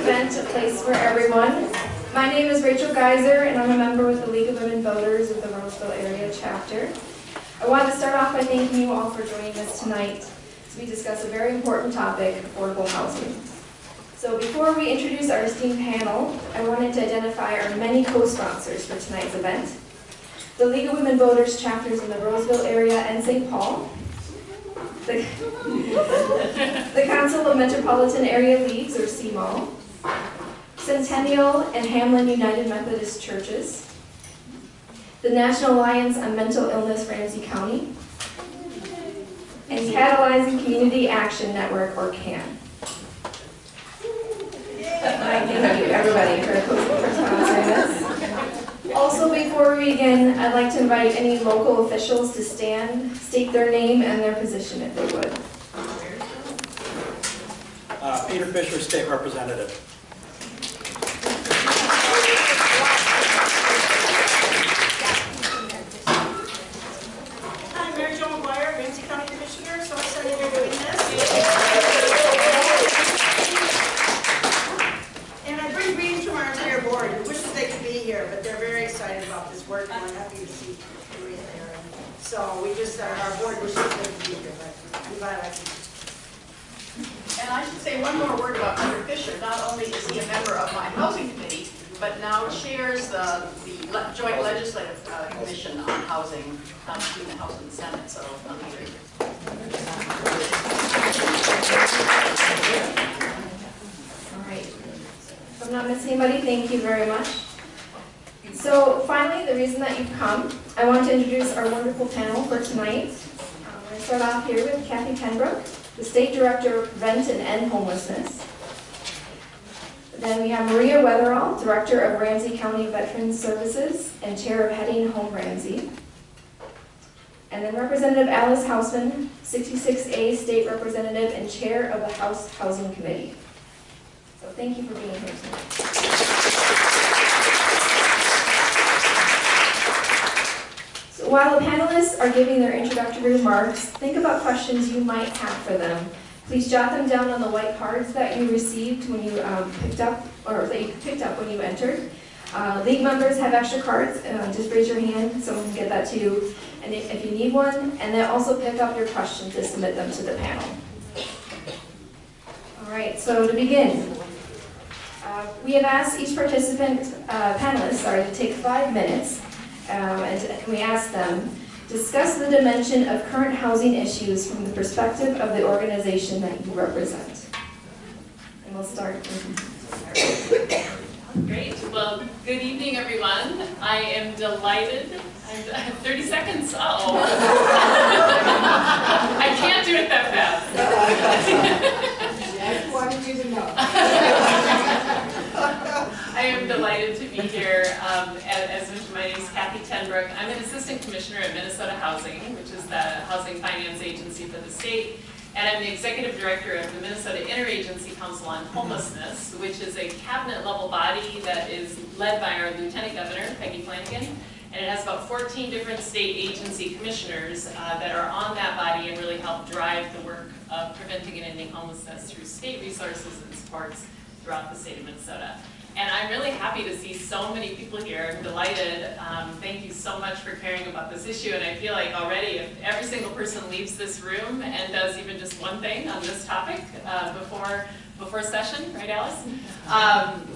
event, A Place for Everyone. My name is Rachel Geiser, and I'm a member with the League of Women Voters of the Roseville Area Chapter. I want to start off by thanking you all for joining us tonight as we discuss a very important topic, affordable housing. So before we introduce our esteemed panel, I wanted to identify our many co-sponsors for tonight's event. The League of Women Voters chapters in the Roseville area and St. Paul, the Council of Metropolitan Area Leagues, or CMAL, Centennial and Hamlin United Methodist Churches, the National Alliance on Mental Illness Ramsey County, and Catalyzing Community Action Network, or CAN. Thank you, everybody, for sponsoring this. Also, before we begin, I'd like to invite any local officials to stand, state their name and their position if they would. Peter Fisher, State Representative. Hi, Mary Jo McGuire, Ramsey County Commissioner. So excited you're doing this. And I bring greetings from our entire board, who wishes they could be here, but they're very excited about this work, and we're happy to see Maria there. So we just, our board wishes they could be here, but I'm glad I can. And I should say one more word about Mr. Fisher. Not only is he a member of my housing committee, but now chairs the Joint Legislative Commission on Housing between the House and the Senate. So I'll be great. All right. If I'm not missing anybody, thank you very much. So finally, the reason that you've come, I want to introduce our wonderful panel for tonight. We're going to start off here with Cathy, the State Director of Prevent and End Homelessness. Then we have Maria Wetherall, Director of Ramsey County Veterans Services and Chair of Heading Home Ramsey. And then Representative Alice Hausman, 66A State Representative and Chair of the House Housing Committee. So thank you for being here tonight. So while the panelists are giving their introductory remarks, think about questions you might have for them. Please jot them down on the white cards that you received when you picked up when you entered. League members have extra cards. Just raise your hand, someone can get that to you. And if you need one, and then also pick up your questions to submit them to the panel. All right, so to begin, we have asked each panelist to take 5 minutes, and we asked them, discuss the dimension of current housing issues from the perspective of the organization that you represent. And we'll start. Great. Well, good evening, everyone. I am delighted. I have 30 seconds. Uh-oh. I can't do it that fast. I wanted you to know. I am delighted to be here. As mentioned, my name is Cathy. I'm an Assistant Commissioner at Minnesota Housing, which is the housing finance agency for the state. And I'm the Executive Director of the Minnesota Interagency Council on Homelessness, which is a cabinet-level body that is led by our Lieutenant Governor, Peggy Flanagan. And it has about 14 different state agency commissioners that are on that body and really help drive the work of preventing and ending homelessness through state resources and supports throughout the state of Minnesota. And I'm really happy to see so many people here. I'm delighted. Thank you so much for caring about this issue. And I feel like already if every single person leaves this room and does even just one thing on this topic before session, right, Alice?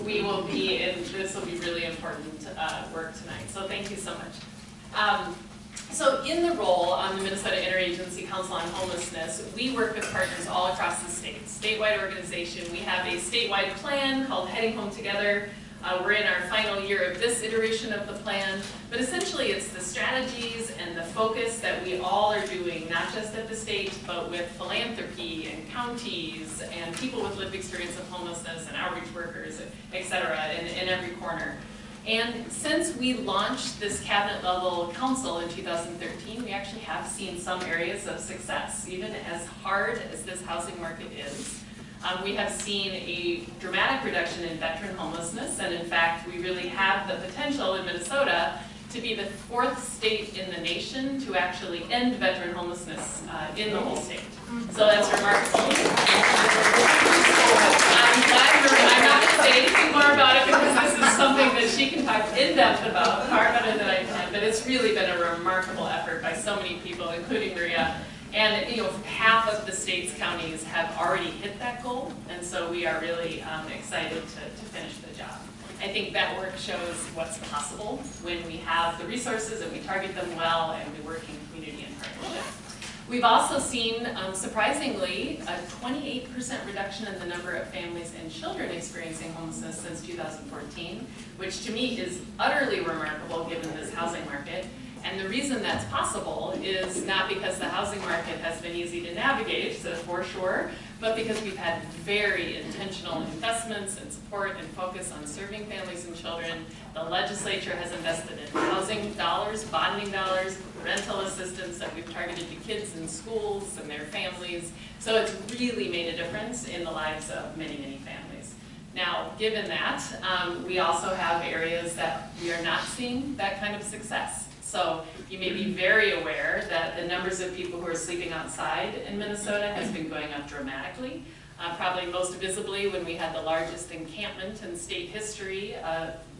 We will be, and this will be really important work tonight. So thank you so much. So in the role on the Minnesota Interagency Council on Homelessness, we work with partners all across the state. Statewide organization. We have a statewide plan called Heading Home Together. We're in our final year of this iteration of the plan, but essentially it's the strategies and the focus that we all are doing, not just at the state, but with philanthropy and counties and people with lived experience of homelessness and outreach workers, et cetera, in every corner. And since we launched this cabinet-level council in 2013, we actually have seen some areas of success, even as hard as this housing market is. We have seen a dramatic reduction in veteran homelessness, and in fact, we really have the potential in Minnesota to be the 4th state in the nation to actually end veteran homelessness in the whole state. So that's remarkable. I'm not going to talk in depth about, far better than I can, but it's really been a remarkable effort by so many people, including Maria. And half of the state's counties have already hit that goal, and so we are really excited to finish the job. I think that work shows what's possible when we have the resources and we target them well and we work in community and partnership. We've also seen, surprisingly, a 28% reduction in the number of families and children experiencing homelessness since 2014, which to me is utterly remarkable given this housing market. And the reason that's possible is not because the housing market has been easy to navigate, so for sure, but because we've had very intentional investments and support and focus on serving families and children. The legislature has invested in housing dollars, bonding dollars, rental assistance that we've targeted to kids in schools and their families. So it's really made a difference in the lives of many, many families. Now, given that, we also have areas that we are not seeing that kind of success. So you may be very aware that the numbers of people who are sleeping outside in Minnesota has been going up dramatically. Probably most visibly when we had the largest encampment in state history,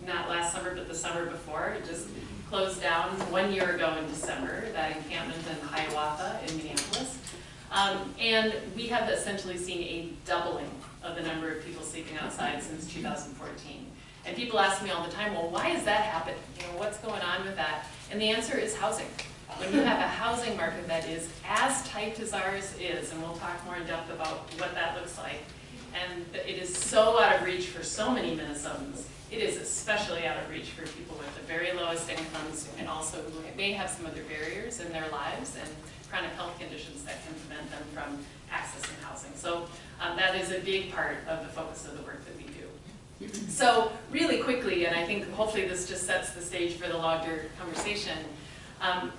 not last summer, but the summer before. It just closed down 1 year ago in December, that encampment in Hiawatha in Minneapolis. And we have essentially seen a doubling of the number of people sleeping outside since 2014. And people ask me all the time, well, why has that happened? What's going on with that? And the answer is housing. When you have a housing market that is as tight as ours is, and we'll talk more in depth about what that looks like, and it is so out of reach for so many Minnesotans, it is especially out of reach for people with the very lowest incomes and also who may have some other barriers in their lives and chronic health conditions that can prevent them from accessing housing. So that is a big part of the focus of the work that we do. So really quickly, and I think hopefully this just sets the stage for the larger conversation,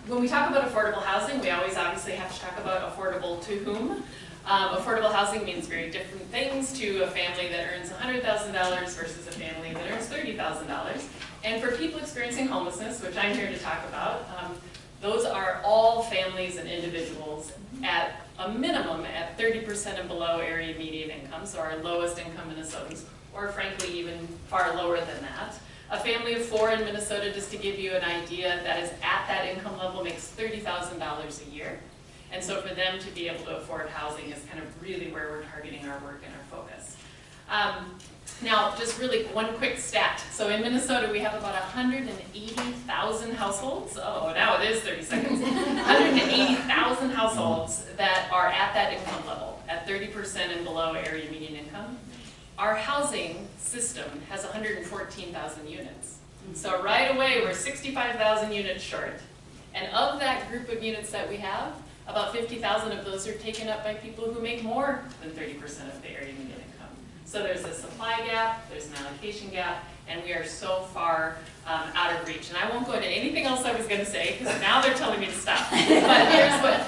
when we talk about affordable housing, we always obviously have to talk about affordable to whom. Affordable housing means very different things to a family that earns $100,000 versus a family that earns $30,000. And for people experiencing homelessness, which I'm here to talk about, those are all families and individuals at a minimum at 30% and below area median income, so our lowest income Minnesotans, or frankly even far lower than that. A family of 4 in Minnesota, just to give you an idea, that is at that income level makes $30,000 a year. And so for them to be able to afford housing is kind of really where we're targeting our work and our focus. Now, just really one quick stat. So in Minnesota, we have about 180,000 households. Oh, now it is 30 seconds. 180,000 households that are at that income level, at 30% and below area median income. Our housing system has 114,000 units. So right away, we're 65,000 units short. And of that group of units that we have, about 50,000 of those are taken up by people who make more than 30% of the area median income. So there's a supply gap, there's an allocation gap, and we are so far out of reach. And I won't go into anything else I was going to say, because now they're telling me to stop. But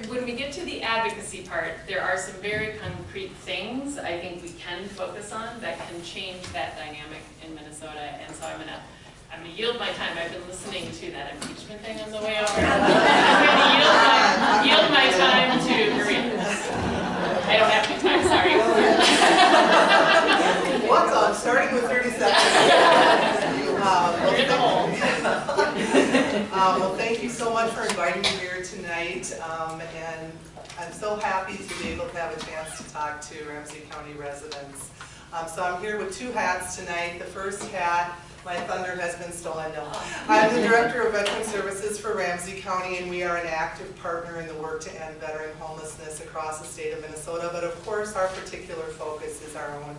when we get to the advocacy part, there are some very concrete things I think we can focus on that can change that dynamic in Minnesota. And so I'm going to yield my time. I've been listening to that impeachment thing on the way over. I'm going to yield my time to Maria. I don't have any time, sorry. What's on? Starting with 30 seconds. Well, thank you so much for inviting me here tonight. And I'm so happy to be able to have a chance to talk to Ramsey County residents. So I'm here with 2 hats tonight. The first hat, my thunder has been stolen. No. I'm the Director of Veteran Services for Ramsey County, and we are an active partner in the work to end veteran homelessness across the state of Minnesota. But of course, our particular focus is our own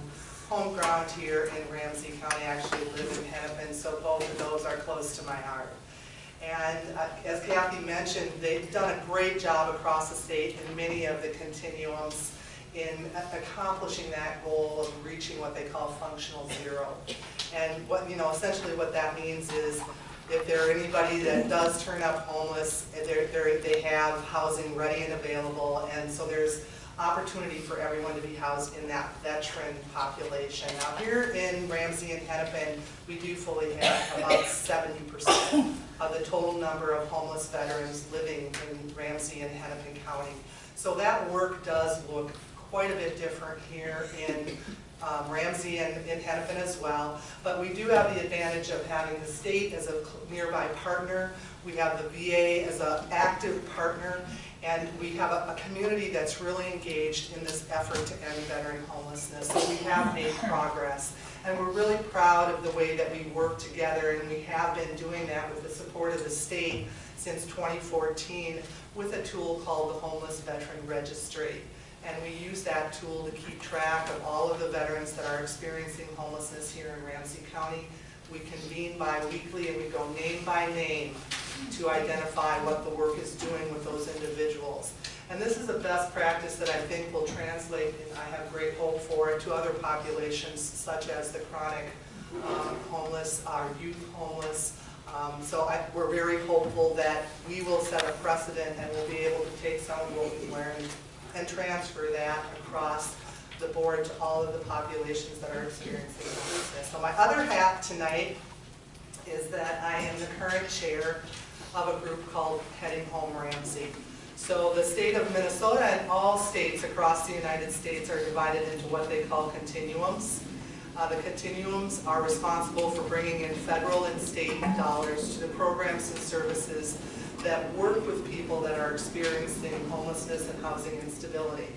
home ground here in Ramsey County. I actually live in Hennepin, so both of those are close to my heart. And as Cathy mentioned, they've done a great job across the state in many of the continuums in accomplishing that goal of reaching what they call functional zero. And essentially what that means is if there are anybody that does turn up homeless, they have housing ready and available, and so there's opportunity for everyone to be housed in that veteran population. Now here in Ramsey and Hennepin, we do fully have about 70% of the total number of homeless veterans living in Ramsey and Hennepin County. So that work does look quite a bit different here in Ramsey and in Hennepin as well. But we do have the advantage of having the state as a nearby partner. We have the VA as an active partner. And we have a community that's really engaged in this effort to end veteran homelessness. So we have made progress. And we're really proud of the way that we work together, and we have been doing that with the support of the state since 2014 with a tool called the Homeless Veteran Registry. And we use that tool to keep track of all of the veterans that are experiencing homelessness here in Ramsey County. We convene bi-weekly and we go name by name to identify what the work is doing with those individuals. And this is a best practice that I think will translate, and I have great hope for it, to other populations such as the chronic homeless, our youth homeless. We're very hopeful that we will set a precedent and we'll be able to take some of what we've learned and transfer that across the board to all of the populations that are experiencing homelessness. So my other hat tonight is that I am the current chair of a group called Heading Home Ramsey. So the state of Minnesota and all states across the United States are divided into what they call continuums. The continuums are responsible for bringing in federal and state dollars to the programs and services that work with people that are experiencing homelessness and housing instability.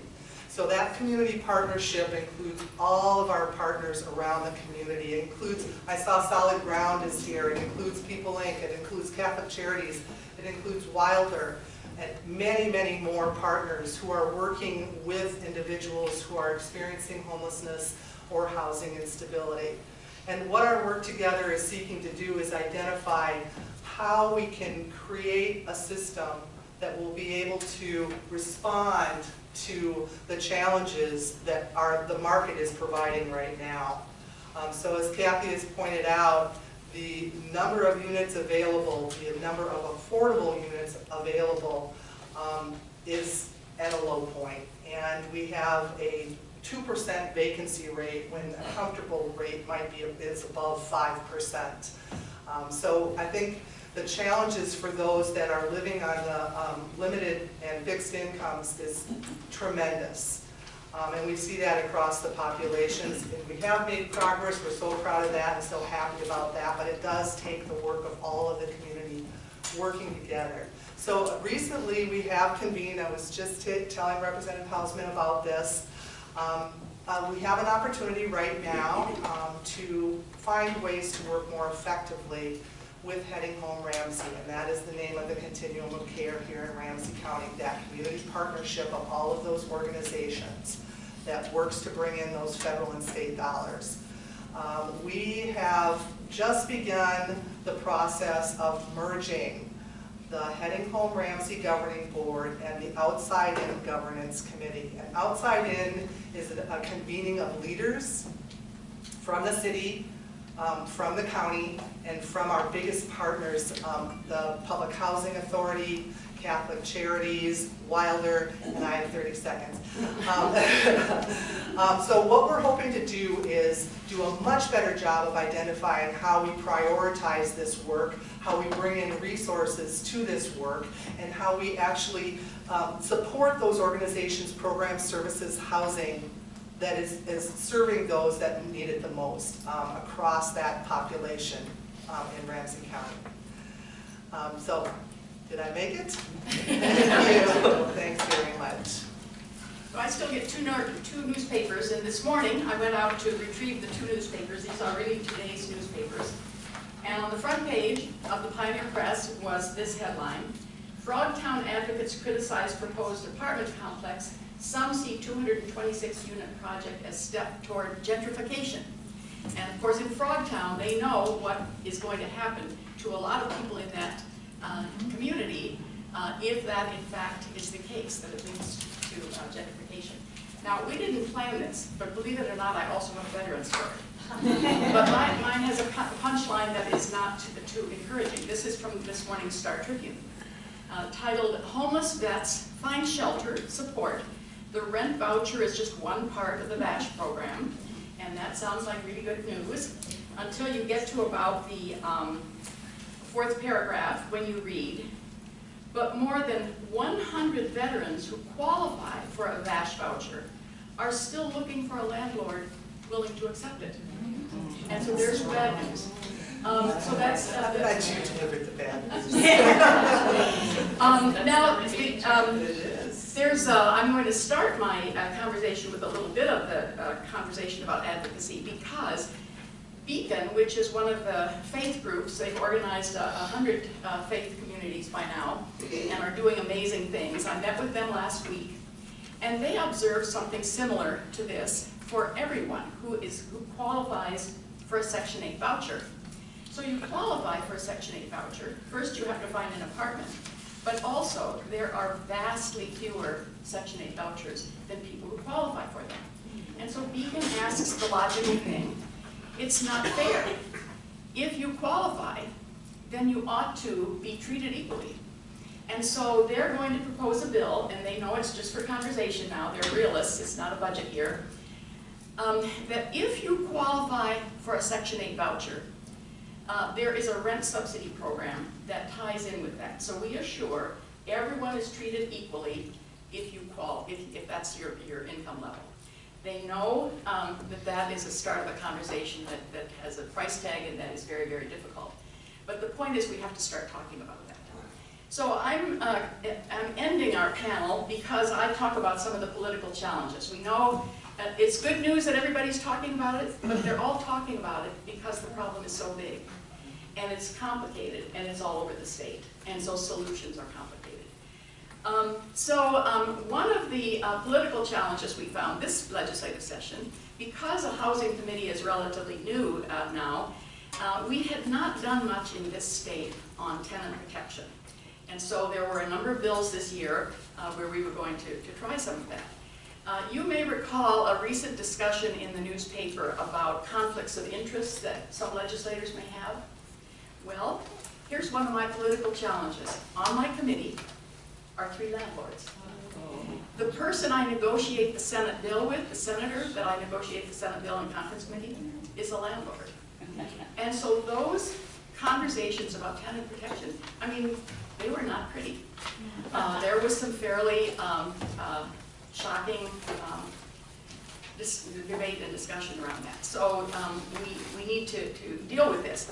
So that community partnership includes all of our partners around the community. It includes, I saw Solid Ground is here, it includes People Inc., it includes Catholic Charities, it includes Wilder, and many, many more partners who are working with individuals who are experiencing homelessness or housing instability. And what our work together is seeking to do is identify how we can create a system that will be able to respond to the challenges that the market is providing right now. So as Cathy has pointed out, the number of units available, the number of affordable units available is at a low point. And we have a 2% vacancy rate when a comfortable rate might be is above 5%. So I think the challenges for those that are living on the limited and fixed incomes is tremendous. And we see that across the populations. And we have made progress, we're so proud of that and so happy about that, but it does take the work of all of the community working together. So recently we have convened, I was just telling Representative Hausman about this. We have an opportunity right now to find ways to work more effectively with Heading Home Ramsey, and that is the name of the continuum of care here in Ramsey County, that community partnership of all of those organizations that works to bring in those federal and state dollars. We have just begun the process of merging the Heading Home Ramsey Governing Board and the Outside In Governance Committee. And Outside In is a convening of leaders from the city, from the county, and from our biggest partners, the Public Housing Authority, Catholic Charities, Wilder, and I have 30 seconds. So what we're hoping to do is do a much better job of identifying how we prioritize this work, how we bring in resources to this work, and how we actually support those organizations, programs, services, housing that is serving those that need it the most across that population in Ramsey County. So, did I make it? Thank you. Thanks very much. So I still get two newspapers, and this morning I went out to retrieve the two newspapers. These are really today's newspapers. And on the front page of the Pioneer Press was this headline: Frogtown advocates criticize proposed apartment complex. Some see 226-unit project as step toward gentrification. And of course in Frogtown, they know what is going to happen to a lot of people in that community if that in fact is the case, that it leads to gentrification. Now, we didn't plan this, but believe it or not, I also have a veteran story. But mine has a punchline that is not too encouraging. This is from this morning's Star Tribune, titled, Homeless Vets Find Shelter, Support. The rent voucher is just one part of the VASH program, and that sounds like really good news, until you get to about the fourth paragraph when you read, but more than 100 veterans who qualify for a VASH voucher are still looking for a landlord willing to accept it. And so there's bad news. So that's I bet you delivered the bad news. now, It is. I'm going to start my conversation with a little bit of the conversation about advocacy, because Beacon, which is one of the faith groups, they've organized 100 faith communities by now and are doing amazing things. I met with them last week, and they observed something similar to this for everyone who qualifies for a Section 8 voucher. So you qualify for a Section 8 voucher. First, you have to find an apartment. But also, there are vastly fewer Section 8 vouchers than people who qualify for them. And so Beacon asks the logical thing. It's not fair. If you qualify, then you ought to be treated equally. And so they're going to propose a bill, and they know it's just for conversation now. They're realists. It's not a budget year. That if you qualify for a Section 8 voucher, there is a rent subsidy program that ties in with that. So we assure everyone is treated equally if that's your income level. They know that is a start of a conversation that has a price tag and that is very, very difficult. But the point is we have to start talking about that. So I'm ending our panel because I talk about some of the political challenges. We know it's good news that everybody's talking about it, but they're all talking about it because the problem is so big. And it's complicated, and it's all over the state. And so solutions are complicated. One of the political challenges we found this legislative session, because a housing committee is relatively new now, we had not done much in this state on tenant protection. And so there were a number of bills this year where we were going to try some of that. You may recall a recent discussion in the newspaper about conflicts of interest that some legislators may have. Well, here's one of my political challenges. On my committee are 3 landlords. The person I negotiate the Senate bill with, the senator that I negotiate the Senate bill in conference committee, is a landlord. And so those conversations about tenant protection, I mean, they were not pretty. There was some fairly shocking debate and discussion around that. So we need to deal with this.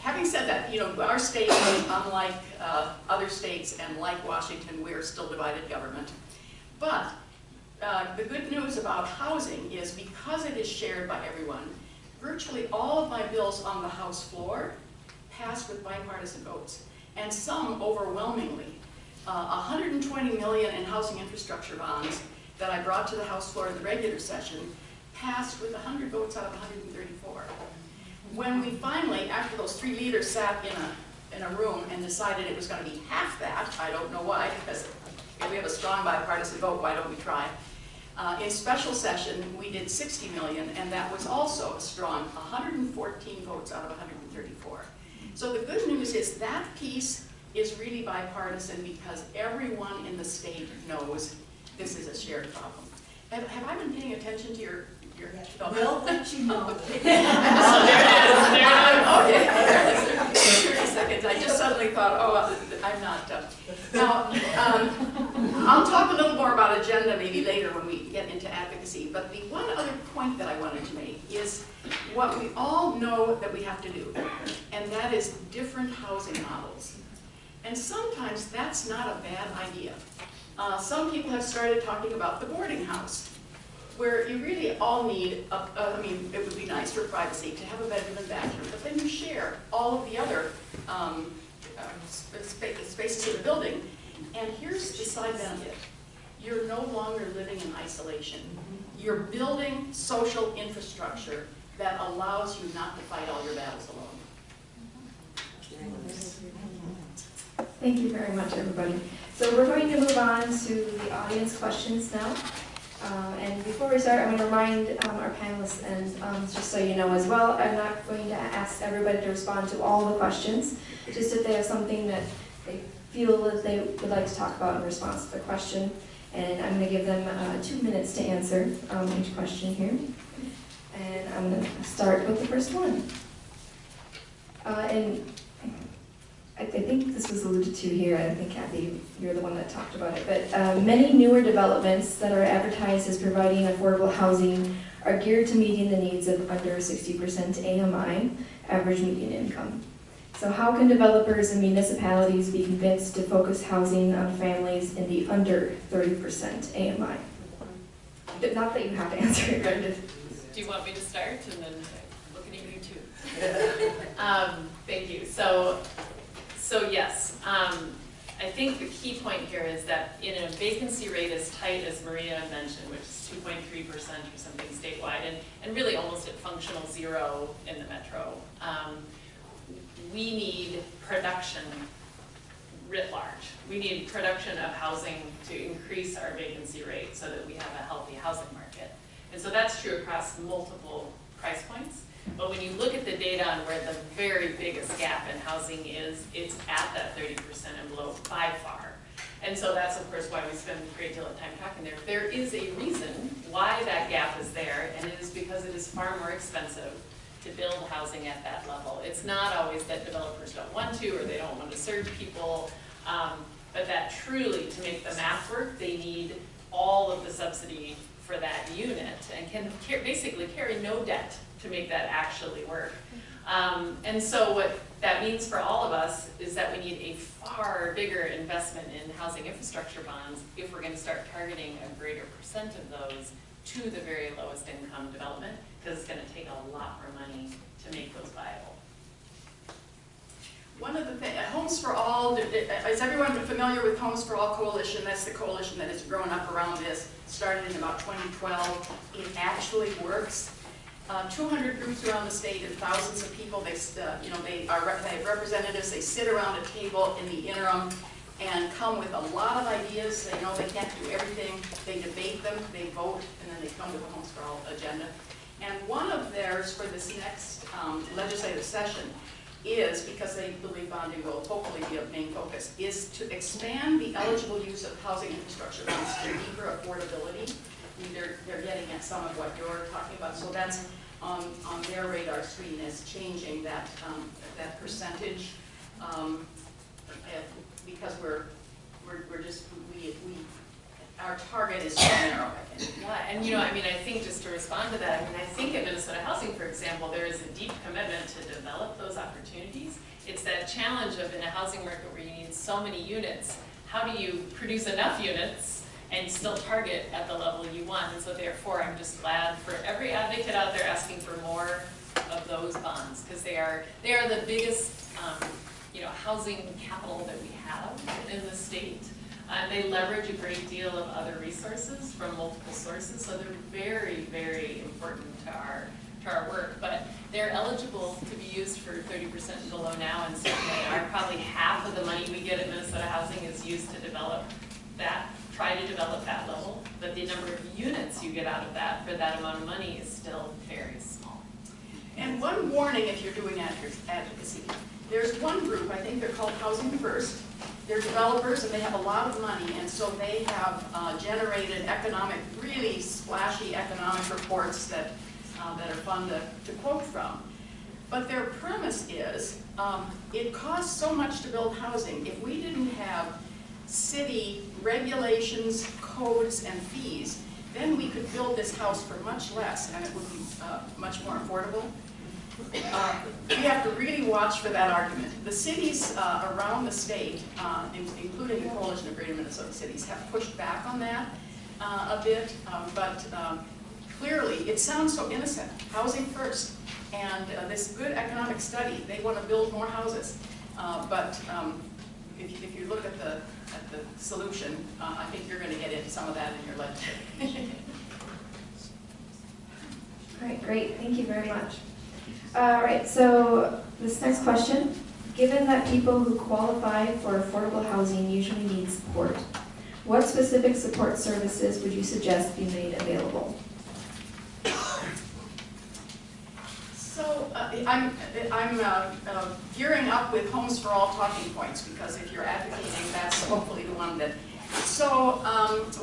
Having said that, you know, our state is unlike other states, and like Washington, we're still divided government. But the good news about housing is because it is shared by everyone, virtually all of my bills on the House floor passed with bipartisan votes, and some overwhelmingly. 120 million in housing infrastructure bonds that I brought to the House floor in the regular session passed with 100 votes out of 134. When we finally, after those 3 leaders sat in a room and decided it was going to be half that, I don't know why, because if we have a strong bipartisan vote, why don't we try? In special session, we did 60 million, and that was also a strong 114 votes out of 134. So the good news is that piece is really bipartisan because everyone in the state knows this is a shared problem. Have I been paying attention to your We'll let you know. Okay, there it is. 30 seconds. I just suddenly thought, oh, I'm not. Now, I'll talk a little more about agenda maybe later when we get into advocacy, but the one other point that I wanted to make is what we all know that we have to do, and that is different housing models. And sometimes that's not a bad idea. Some people have started talking about the boarding house, where you really all need, I mean, it would be nice for privacy to have a bedroom and bathroom, but then you share all of the other spaces in the building. And here's the side benefit. You're no longer living in isolation. You're building social infrastructure that allows you not to fight all your battles alone. Thank you very much, everybody. So we're going to move on to the audience questions now. And before we start, I'm going to remind our panelists, and just so you know as well, I'm not going to ask everybody to respond to all the questions, just if they have something that they feel that they would like to talk about in response to the question. And I'm going to give them 2 minutes to answer each question here. And I'm going to start with the first one. And I think this was alluded to here. I think, Cathy, you're the one that talked about it. But many newer developments that are advertised as providing affordable housing are geared to meeting the needs of under 60% AMI, average median income. So how can developers and municipalities be convinced to focus housing on families in the under 30% AMI? Not that you have to answer it, but just... Do you want me to start and then looking at you too? Thank you. So yes, I think the key point here is that in a vacancy rate as tight as Maria mentioned, which is 2.3% or something statewide, and really almost at functional zero in the metro, we need production writ large. We need production of housing to increase our vacancy rate so that we have a healthy housing market. And so that's true across multiple price points. But when you look at the data on where the very biggest gap in housing is, it's at that 30% and below by far. And so that's of course why we spend a great deal of time talking there. There is a reason why that gap is there, and it is because it is far more expensive to build housing at that level. It's not always that developers don't want to or they don't want to serve people, but that truly, to make the math work, they need all of the subsidy for that unit and can basically carry no debt to make that actually work. And so what that means for all of us is that we need a far bigger investment in housing infrastructure bonds if we're going to start targeting a greater percent of those to the very lowest income development, because it's going to take a lot more money to make those viable. One of the things, Homes for All, is everyone familiar with Homes for All Coalition? That's the coalition that has grown up around this, started in about 2012. It actually works. 200 groups around the state and thousands of people. They have representatives. They sit around a table in the interim and come with a lot of ideas. They know they can't do everything. They debate them, they vote, and then they come to the Homes for All agenda. And one of theirs for this next legislative session is, because they believe bonding will hopefully be a main focus, is to expand the eligible use of housing infrastructure funds to deeper affordability. They're getting at some of what you're talking about, so that's on their radar screen, is changing that that percentage, because our target is so narrow, I think. Yeah, and I think just to respond to that, I think at Minnesota Housing, for example, there is a deep commitment to develop those opportunities. It's that challenge of, in a housing market where you need so many units, how do you produce enough units and still target at the level you want? And so therefore, I'm just glad for every advocate out there asking for more of those bonds, because they are the biggest housing capital that we have in the state. They leverage a great deal of other resources from multiple sources, so they're very, very important to our work. But they're eligible to be used for 30% and below now, and certainly probably half of the money we get at Minnesota Housing is used to develop that, try to develop that level. But the number of units you get out of that for that amount of money is still very small. And one warning if you're doing advocacy. There's one group, I think they're called Housing First. They're developers and they have a lot of money, and so they have generated really splashy economic reports that are fun to quote from. But their premise is, it costs so much to build housing. If we didn't have city regulations, codes, and fees, then we could build this house for much less and it would be much more affordable. We have to really watch for that argument. The cities around the state, including the Coalition of Greater Minnesota Cities, have pushed back on that a bit, but clearly it sounds so innocent. Housing first, and this good economic study, they want to build more houses. But if you look at the solution, I think you're going to get into some of that in your legislation. All right, great. Thank you very much. All right, so this next question. Given that people who qualify for affordable housing usually need support, what specific support services would you suggest be made available? So I'm gearing up with Homes for All talking points, because if you're advocating, that's hopefully the one that. So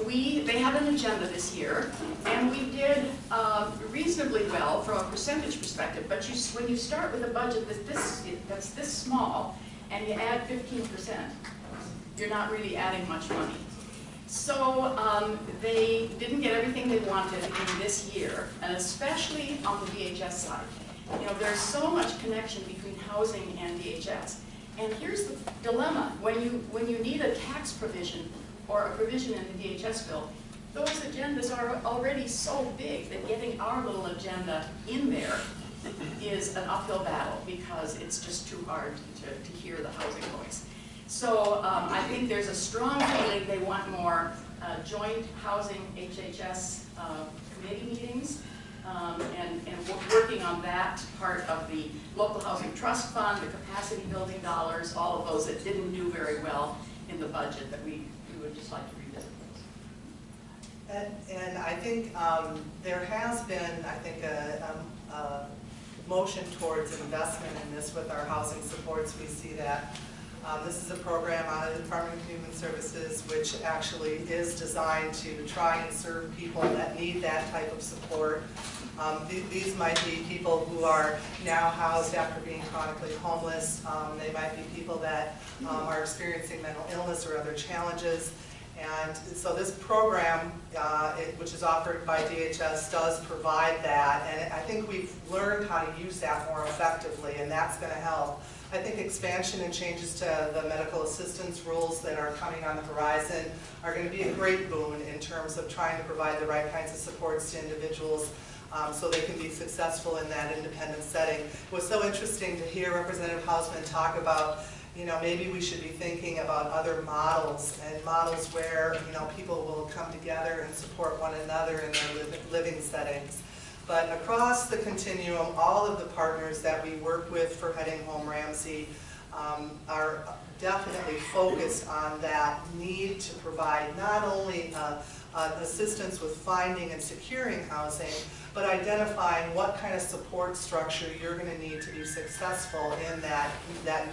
they had an agenda this year, and we did reasonably well from a percentage perspective. But when you start with a budget that's this small, and you add 15%, you're not really adding much money. So they didn't get everything they wanted in this year, and especially on the DHS side. You know, there's so much connection between housing and DHS. And here's the dilemma. When you need a tax provision or a provision in the DHS bill, those agendas are already so big that getting our little agenda in there is an uphill battle because it's just too hard to hear the housing voice. So I think there's a strong feeling they want more joint housing HHS committee meetings and working on that part of the local housing trust fund, the capacity building dollars, all of those that didn't do very well in the budget that we would just like to revisit those. And I think there has been, I think, a motion towards investment in this with our housing supports. We see that. This is a program out of the Department of Human Services which actually is designed to try and serve people that need that type of support. These might be people who are now housed after being chronically homeless. They might be people that are experiencing mental illness or other challenges. And so this program, which is offered by DHS, does provide that. And I think we've learned how to use that more effectively, and that's going to help. I think expansion and changes to the medical assistance rules that are coming on the horizon are going to be a great boon in terms of trying to provide the right kinds of supports to individuals so they can be successful in that independent setting. It was so interesting to hear Representative Hausman talk about, you know, maybe we should be thinking about other models and models where, you know, people will come together and support one another in their living settings. But across the continuum, all of the partners that we work with for Heading Home Ramsey are definitely focused on that need to provide not only assistance with finding and securing housing, but identifying what kind of support structure you're going to need to be successful in that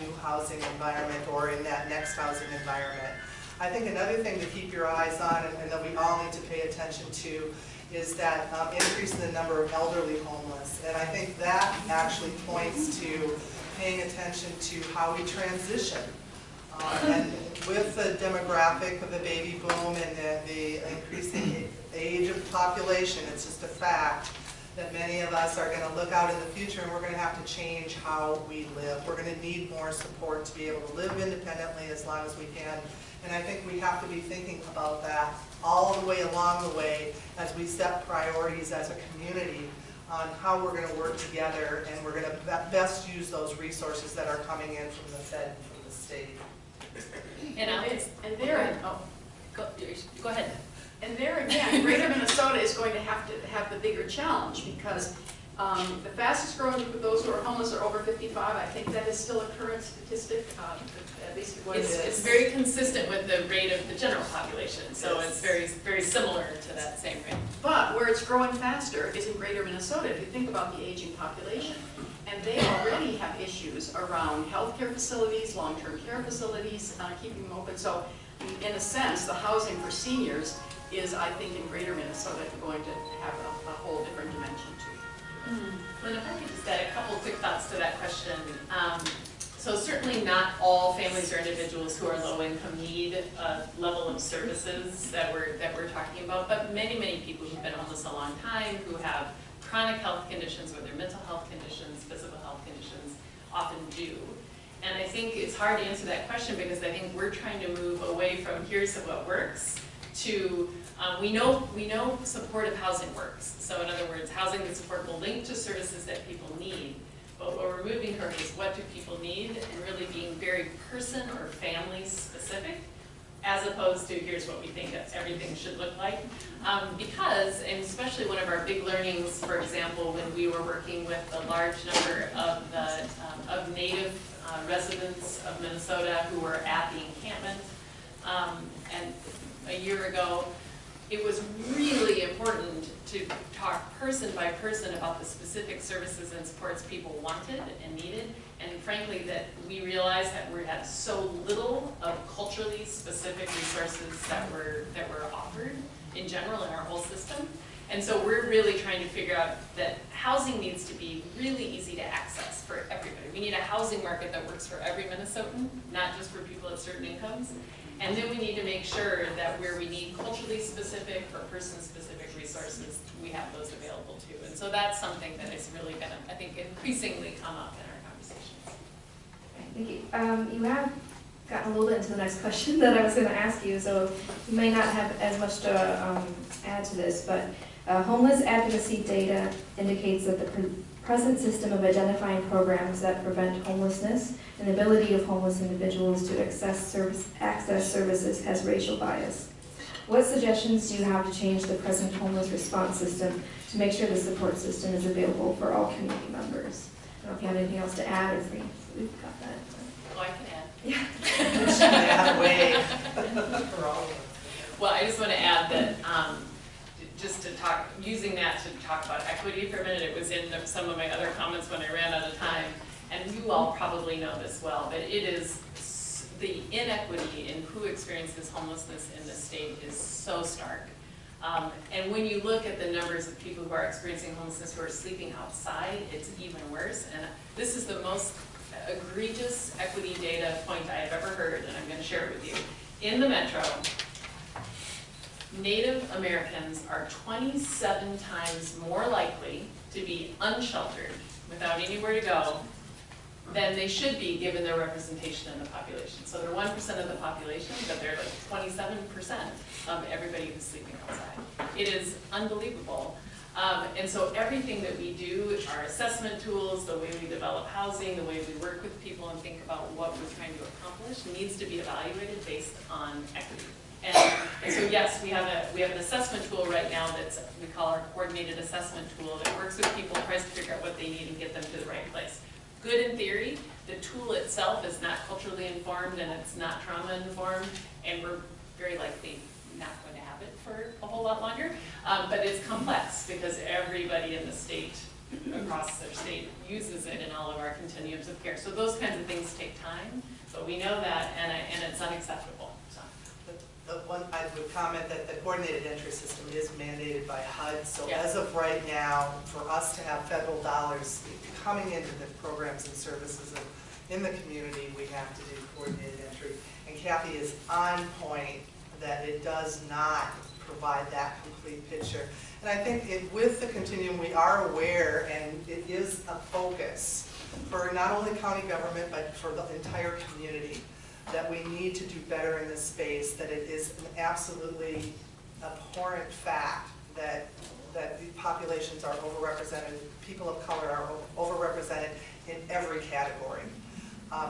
new housing environment or in that next housing environment. I think another thing to keep your eyes on and that we all need to pay attention to is that increase in the number of elderly homeless. And I think that actually points to paying attention to how we transition. And with the demographic of the baby boom and the increasing age of the population, it's just a fact that many of us are going to look out in the future and we're going to have to change how we live. We're going to need more support to be able to live independently as long as we can. And I think we have to be thinking about that all the way along the way as we set priorities as a community on how we're going to work together and we're going to best use those resources that are coming in from the Fed and from the state. Go ahead. And there again, Greater Minnesota is going to have the bigger challenge because the fastest growing group of those who are homeless are over 55. I think that is still a current statistic, at least what it is. It's very consistent with the rate of the general population, so it's very, very similar to that same rate. But where it's growing faster is in Greater Minnesota, if you think about the aging population. And they already have issues around healthcare facilities, long-term care facilities, keeping them open. So in a sense, the housing for seniors is, I think, in Greater Minnesota going to have a whole different dimension to it. Well, if I could just add a couple quick thoughts to that question. So certainly not all families or individuals who are low income need a level of services that we're talking about, but many, many people who've been homeless a long time, who have chronic health conditions, whether mental health conditions, physical health conditions, often do. And I think it's hard to answer that question because I think we're trying to move away from here's what works to we know supportive housing works. So in other words, housing that's affordable linked to services that people need. But what we're moving toward is what do people need and really being very person or family specific as opposed to here's what we think that everything should look like. Because, and especially one of our big learnings, for example, when we were working with a large number of Native residents of Minnesota who were at the encampment, and a year ago, it was really important to talk person by person about the specific services and supports people wanted and needed. And frankly, that we realized that we had so little of culturally specific resources that were offered in general in our whole system. And so we're really trying to figure out that housing needs to be really easy to access for everybody. We need a housing market that works for every Minnesotan, not just for people at certain incomes. And then we need to make sure that where we need culturally specific or person-specific resources, we have those available too. And so that's something that is really going to, I think, increasingly come up in our conversations. Thank you. You have gotten a little bit into the next question that I was going to ask you, so you may not have as much to add to this, but homeless advocacy data indicates that the present system of identifying programs that prevent homelessness and the ability of homeless individuals to access services has racial bias. What suggestions do you have to change the present homeless response system to make sure the support system is available for all community members? I don't know if you have anything else to add, or if we've got that. Oh, I can add. Yeah. Way for all of us. Well, I just want to add that just to talk, using that to talk about equity for a minute, it was in some of my other comments when I ran out of time, and you all probably know this well, but it is the inequity in who experiences homelessness in the state is so stark. And when you look at the numbers of people who are experiencing homelessness who are sleeping outside, it's even worse. And this is the most egregious equity data point I have ever heard, and I'm going to share it with you. In the metro, Native Americans are 27 times more likely to be unsheltered without anywhere to go than they should be given their representation in the population. So they're 1% of the population, but they're like 27% of everybody who's sleeping outside. It is unbelievable. And so everything that we do, our assessment tools, the way we develop housing, the way we work with people and think about what we're trying to accomplish needs to be evaluated based on equity. And so yes, we have an assessment tool right now that's, we call our coordinated assessment tool, that works with people, tries to figure out what they need and get them to the right place. Good in theory, the tool itself is not culturally informed and it's not trauma informed, and we're very likely not going to have it for a whole lot longer. But it's complex because everybody in the state, across their state, uses it in all of our continuums of care. So those kinds of things take time, but we know that, and it's unacceptable. So. The one I would comment that the coordinated entry system is mandated by HUD. So Yeah. as of right now, for us to have federal dollars coming into the programs and services in the community, we have to do coordinated entry. And Cathy is on point that it does not provide that complete picture. And I think with the continuum, we are aware, and it is a focus for not only county government, but for the entire community, that we need to do better in this space, that it is an absolutely abhorrent fact that the populations are overrepresented, people of color are overrepresented in every category.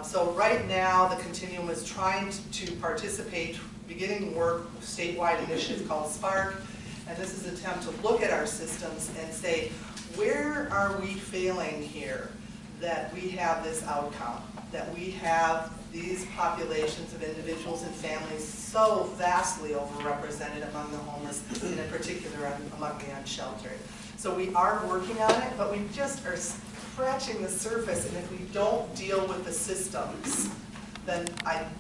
So right now, the continuum is trying to participate, beginning work, statewide initiative called SPARK, and this is an attempt to look at our systems and say, where are we failing here that we have this outcome, that we have these populations of individuals and families so vastly overrepresented among the homeless, and in particular among the unsheltered. So we are working on it, but we just are scratching the surface, and if we don't deal with the systems, then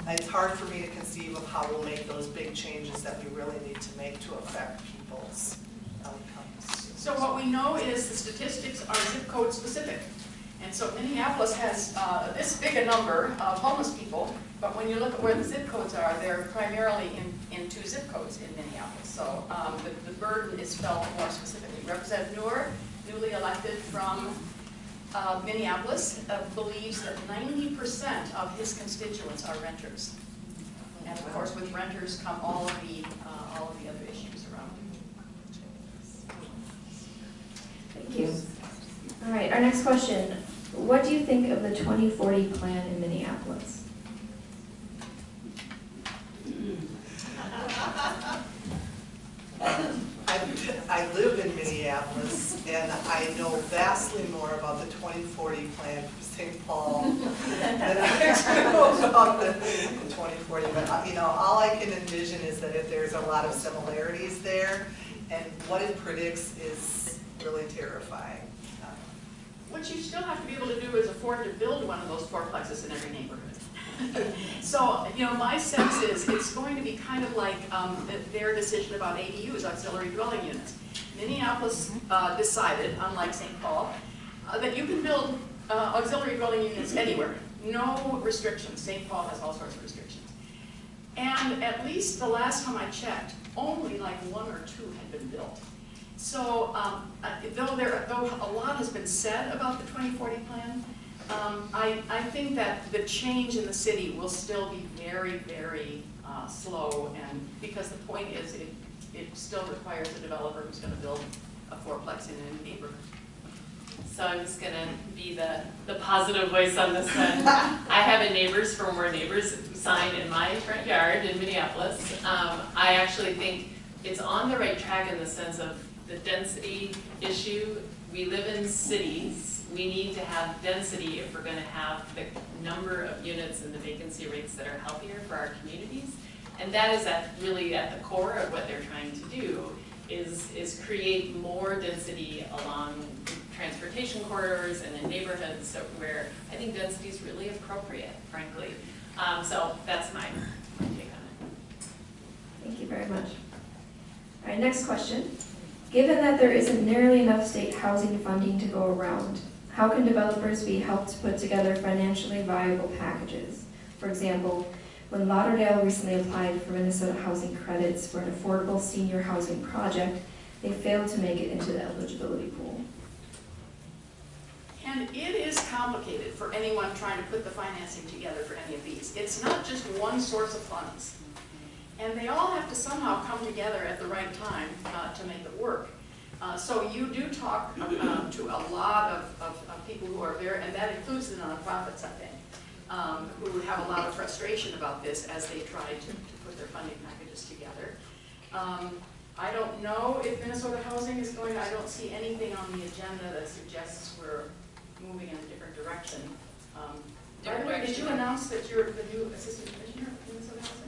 it's hard for me to conceive of how we'll make those big changes that we really need to make to affect people's outcomes. So what we know is the statistics are zip code specific. And so Minneapolis has this big a number of homeless people, but when you look at where the zip codes are, they're primarily in 2 zip codes in Minneapolis. So the burden is felt more specifically. Representative Noor, newly elected from Minneapolis, believes that 90% of his constituents are renters. And of course, with renters come all of the other issues around it. Thank you. All right, our next question. What do you think of the 2040 plan in Minneapolis? I live in Minneapolis, and I know vastly more about the 2040 plan for St. Paul than I know about the 2040. But you know, all I can envision is that if there's a lot of similarities there, and what it predicts is really terrifying. What you still have to be able to do is afford to build one of those fourplexes in every neighborhood. So, you know, my sense is it's going to be kind of like their decision about ADUs, auxiliary dwelling units. Minneapolis decided, unlike St. Paul, that you can build auxiliary dwelling units anywhere. No restrictions. St. Paul has all sorts of restrictions. And at least the last time I checked, only like 1 or 2 had been built. So though a lot has been said about the 2040 plan, I think that the change in the city will still be very, very slow, and because the point is it still requires a developer who's going to build a 4-plex in a neighborhood. So I'm just gonna be the positive voice on this one. I have a neighbors for more neighbors sign in my front yard in Minneapolis. I actually think it's on the right track in the sense of the density issue. We live in cities. We need to have density if we're gonna have the number of units and the vacancy rates that are healthier for our communities. And that is really at the core of what they're trying to do, is create more density along transportation corridors and in neighborhoods where I think density is really appropriate, frankly. So that's my take on it. Thank you very much. All right, next question. Given that there isn't nearly enough state housing funding to go around, how can developers be helped put together financially viable packages? For example, when Lauderdale recently applied for Minnesota housing credits for an affordable senior housing project, they failed to make it into the eligibility pool. And it is complicated for anyone trying to put the financing together for any of these. It's not just one source of funds. And they all have to somehow come together at the right time to make it work. So you do talk to a lot of people who are very, and that includes the nonprofits, I think, who have a lot of frustration about this as they try to put their funding packages together. I don't know if Minnesota Housing is going to, I don't see anything on the agenda that suggests we're moving in a different direction. By the way, did you announce that you're the new assistant commissioner of Minnesota Housing?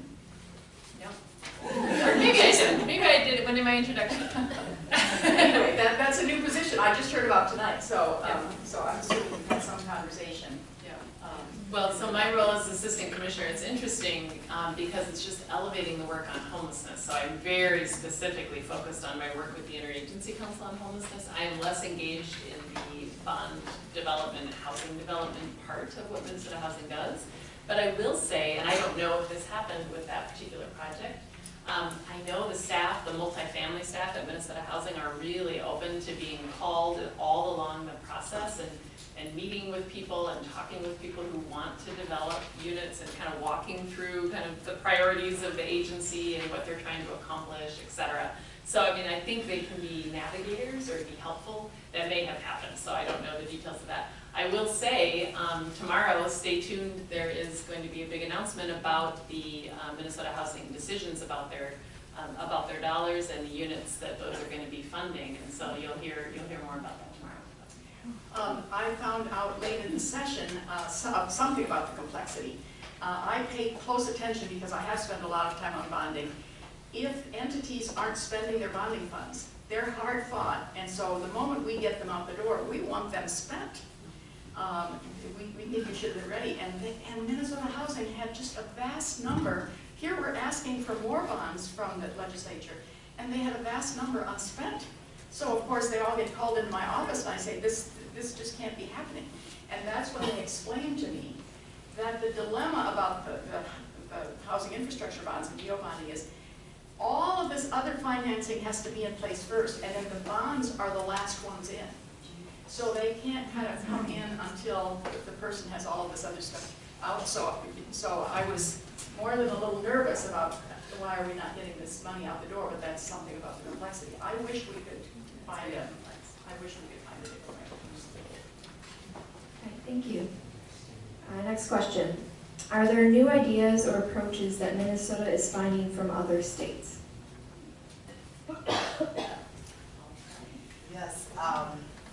Or maybe I did. Maybe I did it when in my introduction. Anyway, that's a new position. I just heard about tonight, so so I'm assuming we've had some conversation. Yeah. Well, so my role as assistant commissioner, it's interesting because it's just elevating the work on homelessness. So I'm very specifically focused on my work with the Interagency Council on Homelessness. I am less engaged in the bond development, housing development part of what Minnesota Housing does. But I will say, and I don't know if this happened with that particular project, I know the staff, the multifamily staff at Minnesota Housing are really open to being called all along the process and meeting with people and talking with people who want to develop units and kind of walking through kind of the priorities of the agency and what they're trying to accomplish, et cetera. So, I mean, I think they can be navigators or be helpful. That may have happened, so I don't know the details of that. I will say, tomorrow, stay tuned, there is going to be a big announcement about the Minnesota Housing decisions about their dollars and the units that those are going to be funding, and so you'll hear more about that tomorrow. I found out late in the session something about the complexity. I pay close attention because I have spent a lot of time on bonding. If entities aren't spending their bonding funds, they're hard fought, and so the moment we get them out the door, we want them spent. We think we should have been ready, and Minnesota Housing had just a vast number. Here we're asking for more bonds from the legislature, and they had a vast number unspent. So of course they all get called into my office, and I say, this just can't be happening. And that's when they explained to me that the dilemma about the housing infrastructure bonds and DO bonding is all of this other financing has to be in place first, and then the bonds are the last ones in. So they can't kind of come in until the person has all of this other stuff out. So I was more than a little nervous about why are we not getting this money out the door, but that's something about the complexity. I wish we could find it. I wish we could find it. Okay, thank you. Next question. Are there new ideas or approaches that Minnesota is finding from other states? Yes.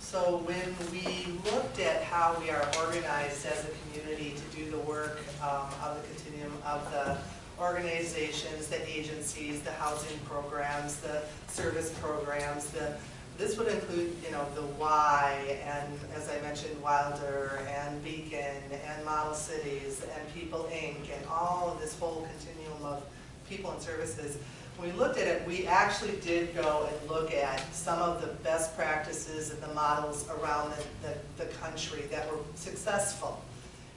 So when we looked at how we are organized as a community to do the work of the continuum of the organizations, the agencies, the housing programs, the service programs, this would include, the Y, and as I mentioned, Wilder, and Beacon, and Model Cities, and People Inc., and all of this whole continuum of people and services. when we looked at it, we actually did go and look at some of the best practices and the models around the country that were successful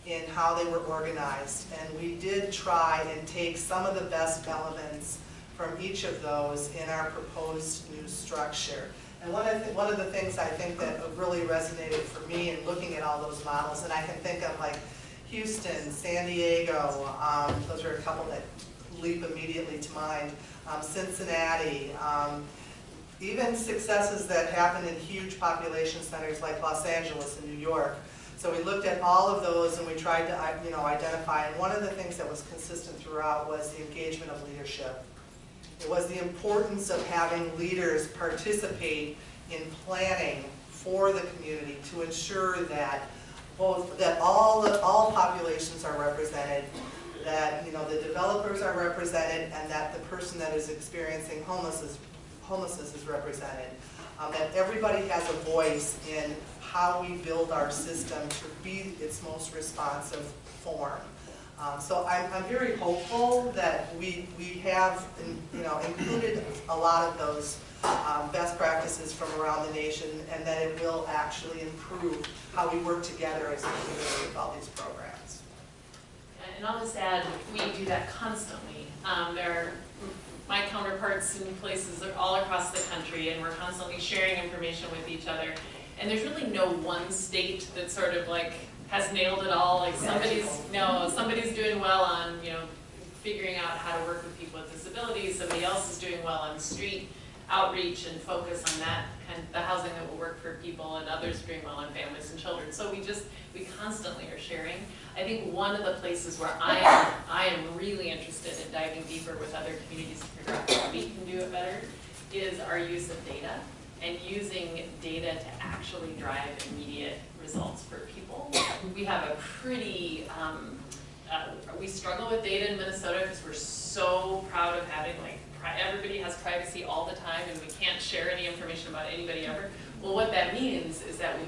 in how they were organized. And we did try and take some of the best elements from each of those in our proposed new structure. And one of the things I think that really resonated for me in looking at all those models, and I can think of like Houston, San Diego, those are a couple that leap immediately to mind, Cincinnati, even successes that happen in huge population centers like Los Angeles and New York. So we looked at all of those and we tried to identify, and one of the things that was consistent throughout was the engagement of leadership. It was the importance of having leaders participate in planning for the community to ensure that all populations are represented, that the developers are represented, and that the person that is experiencing homelessness is represented. That everybody has a voice in how we build our system to be its most responsive form. So I'm very hopeful that we have included a lot of those best practices from around the nation, and that it will actually improve how we work together as a community with all these programs. And I'll just add, we do that constantly. There are my counterparts in places all across the country, and we're constantly sharing information with each other. And there's really no one state that sort of like has nailed it all. Like somebody's doing well on figuring out how to work with people with disabilities. Somebody else is doing well on street outreach and focus on that kind of the housing that will work for people, and others are doing well on families and children. So we constantly are sharing. I think one of the places where I am really interested in diving deeper with other communities to figure out how we can do it better is our use of data, and using data to actually drive immediate results for people. We have a pretty, we struggle with data in Minnesota because we're so proud of having everybody has privacy all the time and we can't share any information about anybody ever. Well, what that means is that we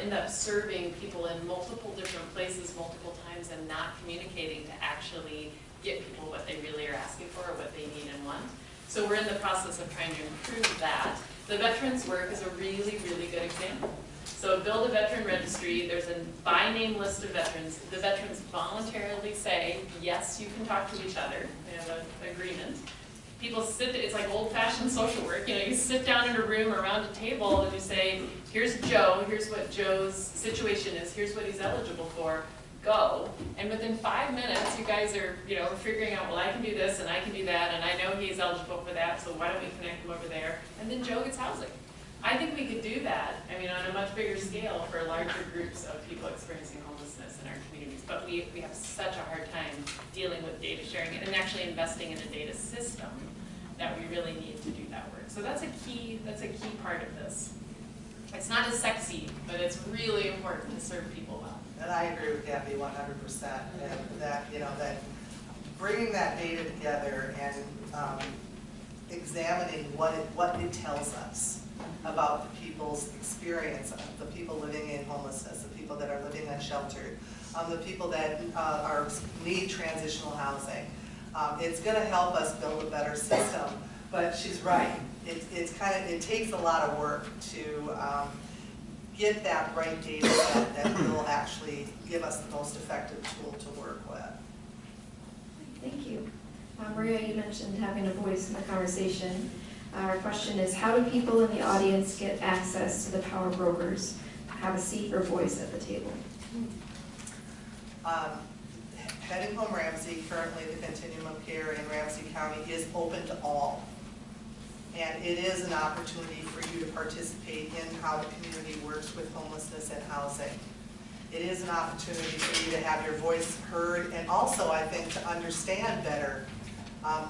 end up serving people in multiple different places multiple times and not communicating to actually get people what they really are asking for or what they need and want. So we're in the process of trying to improve that. The veterans work is a really, really good example. So build a veteran registry, there's a by name list of veterans. The veterans voluntarily say, yes, you can talk to each other. They have an agreement. People sit, it's like old-fashioned social work. You sit down in a room around a table and you say, here's Joe, here's what Joe's situation is, here's what he's eligible for, go. And within 5 minutes, you guys are, figuring out, well, I can do this and I can do that, and I know he's eligible for that, so why don't we connect him over there? And then Joe gets housing. I think we could do that, on a much bigger scale for larger groups of people experiencing homelessness in our communities. But we have such a hard time dealing with data sharing and actually investing in a data system that we really need to do that work. So that's a key part of this. It's not as sexy, but it's really important to serve people well. And I agree with Cathy 100%. And that that bringing that data together and examining what it tells us about the people's experience, the people living in homelessness, the people that are living unsheltered, the people that need transitional housing. It's going to help us build a better system. But she's right. It takes a lot of work to get that right data set that will actually give us the most effective tool to work with. Thank you. Maria, you mentioned having a voice in the conversation. Our question is, how do people in the audience get access to the power brokers, have a seat or voice at the table? Heading Home Ramsey, currently the continuum of care in Ramsey County, is open to all. And it is an opportunity for you to participate in how the community works with homelessness and housing. It is an opportunity for you to have your voice heard, and also, I think, to understand better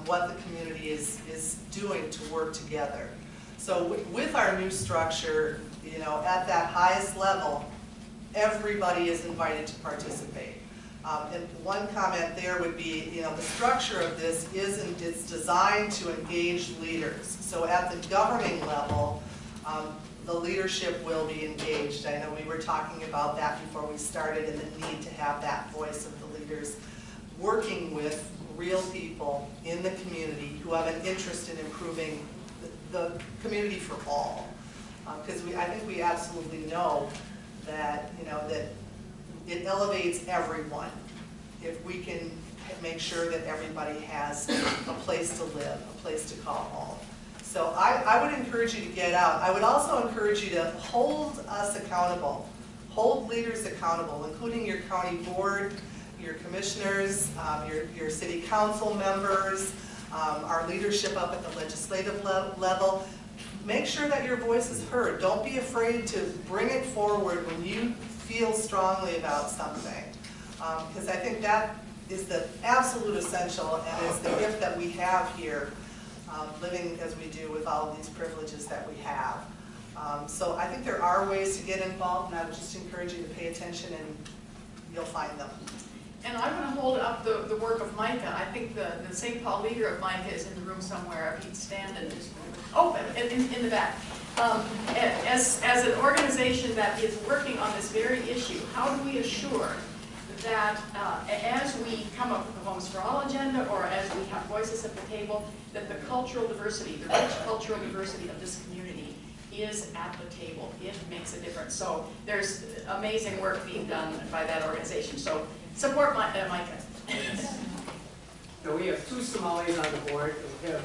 what the community is doing to work together. So with our new structure, at that highest level, everybody is invited to participate. And one comment there would be, the structure of this it's designed to engage leaders. So at the governing level, the leadership will be engaged. I know we were talking about that before we started, and the need to have that voice of the leaders. working with real people in the community who have an interest in improving the community for all. Because I think we absolutely know that, that it elevates everyone if we can make sure that everybody has a place to live, a place to call home. So I would encourage you to get out. I would also encourage you to hold us accountable, hold leaders accountable, including your county board, your commissioners, your city council members, our leadership up at the legislative level. Make sure that your voice is heard. Don't be afraid to bring it forward when you feel strongly about something. Because I think that is the absolute essential and is the gift that we have here, living as we do with all of these privileges that we have. So I think there are ways to get involved, and I would just encourage you to pay attention and you'll find them. And I want to hold up the work of Micah. I think the St. Paul leader of Micah is in the room somewhere. He'd stand and just, in the back. As an organization that is working on this very issue, how do we assure that as we come up with the Homes for All agenda, or as we have voices at the table, that the cultural diversity, the rich cultural diversity of this community is at the table. It makes a difference. So there's amazing work being done by that organization. So support Micah. So we have 2 Somalis on the board, and we have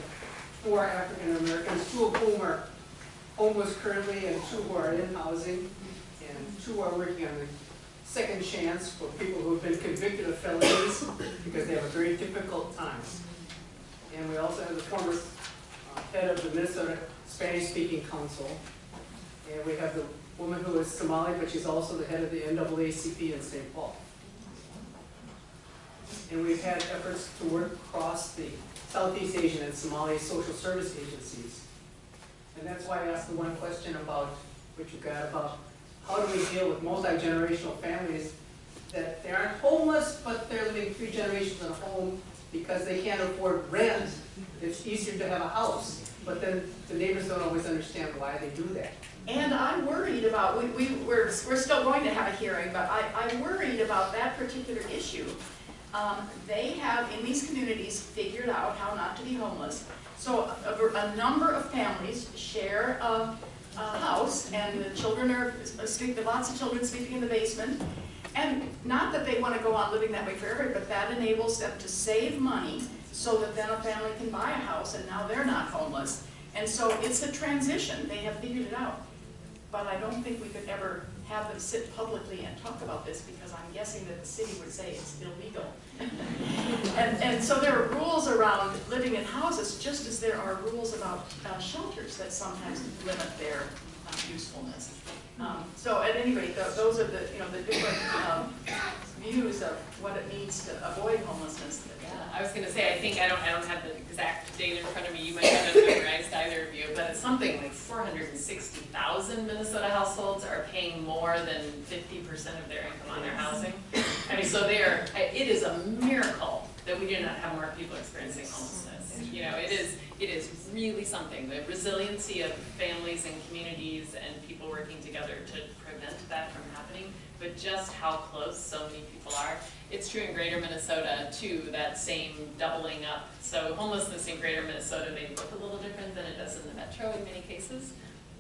4 African Americans, 2 of whom are homeless currently, and 2 who are in housing, and 2 are working on the second chance for people who have been convicted of felonies because they have a very difficult time. And we also have the former head of the Minnesota Spanish-Speaking Council, and we have the woman who is Somali, but she's also the head of the NAACP in St. Paul. And we've had efforts to work across the Southeast Asian and Somali social service agencies. And that's why I asked the one question about what you got about how do we deal with multi-generational families that they aren't homeless, but they're living 3 generations in a home because they can't afford rent. It's easier to have a house, but then the neighbors don't always understand why they do that. And I'm worried about, we're still going to have a hearing, but I'm worried about that particular issue. They have, in these communities, figured out how not to be homeless. So a number of families share a house, and the children are sleeping, lots of children sleeping in the basement. And not that they want to go on living that way forever, but that enables them to save money so that then a family can buy a house and now they're not homeless. And so it's a transition. They have figured it out. But I don't think we could ever have them sit publicly and talk about this because I'm guessing that the city would say it's illegal. and so there are rules around living in houses just as there are rules about shelters that sometimes limit their usefulness. So at any rate, those are the different views of what it means to avoid homelessness. Yeah, I was going to say, I don't have the exact data in front of me. You might have it memorized, either of you, but it's something like 460,000 Minnesota households are paying more than 50% of their income on their housing. I mean, so it is a miracle that we do not have more people experiencing homelessness. It is really something. The resiliency of families and communities and people working together to prevent that from happening, but just how close so many people are. It's true in greater Minnesota too, that same doubling up. So homelessness in greater Minnesota may look a little different than it does in the metro in many cases,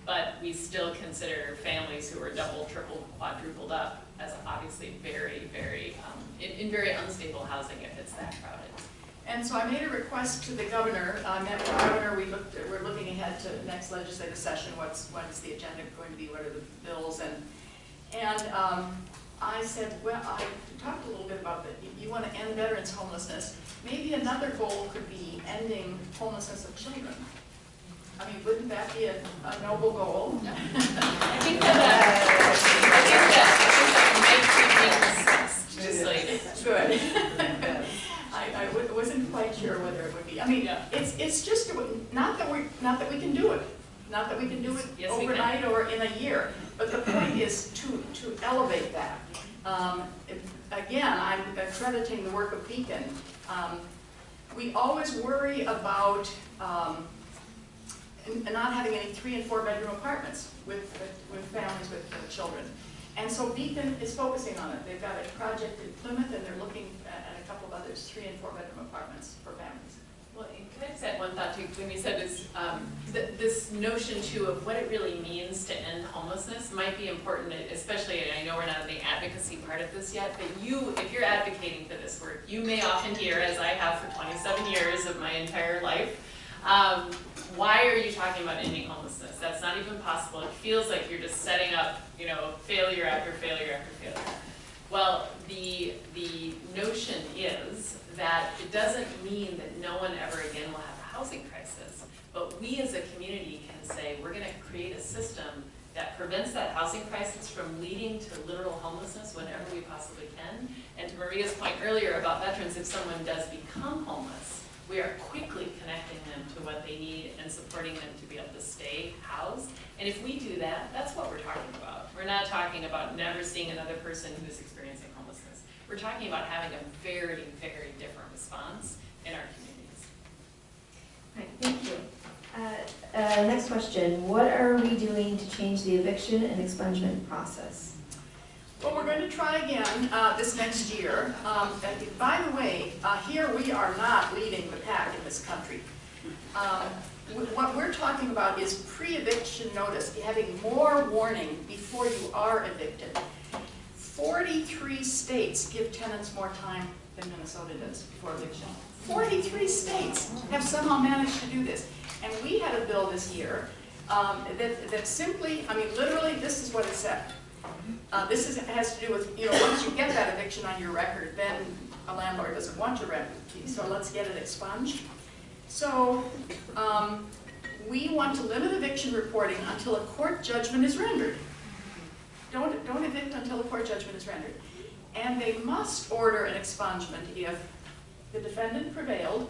but we still consider families who are double, triple, quadrupled up as obviously very, very, in very unstable housing if it's that crowded. And so I made a request to the governor. I met with the governor. We're looking ahead to the next legislative session. What is the agenda going to be? What are the bills? And I said, well, I talked a little bit about that. You want to end veterans' homelessness. Maybe another goal could be ending homelessness of children. I mean, wouldn't that be a noble goal? I think that might be being discussed. Good. I wasn't quite sure whether it would be. I mean, yeah. it's just not that we can do it, not that we can do it yes, overnight or in a year. But the point is to elevate that. Again, I'm accrediting the work of Beacon. We always worry about not having any 3- and 4-bedroom apartments with families with children. And so Beacon is focusing on it. They've got a project in Plymouth, and they're looking at a couple of others, 3- and 4-bedroom apartments for families. Well, can I just add one thought too? When you said this, this notion too of what it really means to end homelessness might be important, especially, and I know we're not in the advocacy part of this yet, but if you're advocating for this work, you may often hear, as I have for 27 years of my entire life, why are you talking about ending homelessness? That's not even possible. It feels like you're just setting up, failure after failure after failure. Well, the notion is that it doesn't mean that no one ever again will have a housing crisis, but we as a community can say we're going to create a system that prevents that housing crisis from leading to literal homelessness whenever we possibly can. And to Maria's point earlier about veterans, if someone does become homeless, we are quickly connecting them to what they need and supporting them to be able to stay housed. And if we do that, that's what we're talking about. We're not talking about never seeing another person who's experiencing homelessness. We're talking about having a very, very different response in our communities. All right, thank you. Next question. What are we doing to change the eviction and expungement process? Well, we're going to try again this next year. And by the way, here we are not leading the pack in this country. What we're talking about is pre-eviction notice, having more warning before you are evicted. 43 states give tenants more time than Minnesota does before eviction. 43 states have somehow managed to do this. And we had a bill this year that simply, literally, this is what it said. This has to do with, once you get that eviction on your record, then a landlord doesn't want your rent, so let's get it expunged. So we want to limit eviction reporting until a court judgment is rendered. Don't evict until a court judgment is rendered. And they must order an expungement if the defendant prevailed,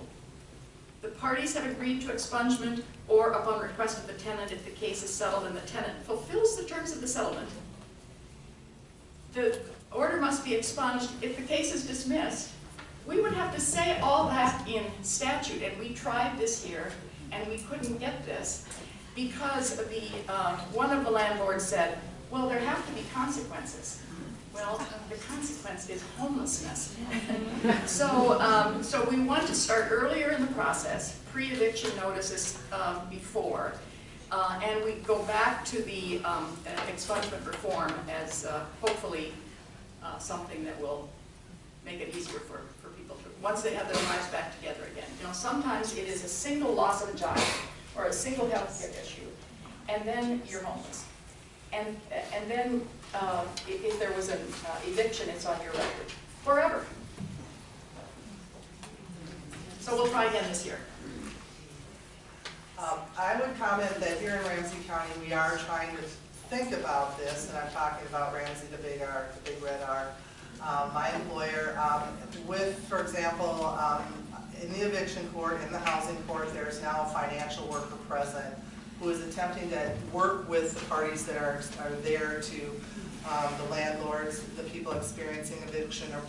the parties have agreed to expungement, or upon request of the tenant if the case is settled and the tenant fulfills the terms of the settlement. The order must be expunged. If the case is dismissed, we would have to say all that in statute, and we tried this year, and we couldn't get this because one of the landlords said, well, there have to be consequences. Well, the consequence is homelessness. So we want to start earlier in the process, pre-eviction notices before, and we go back to the expungement reform as hopefully something that will make it easier for people to, once they have their lives back together again. Sometimes it is a single loss of a job or a single health care issue, and then you're homeless. And then if there was an eviction, it's on your record forever. So we'll try again this year. I would comment that here in Ramsey County, we are trying to think about this, and I'm talking about Ramsey, the big R, the big red R. My employer, for example, in the eviction court, in the housing court, there's now a financial worker present who is attempting to work with the parties that are there to the landlords, the people experiencing eviction or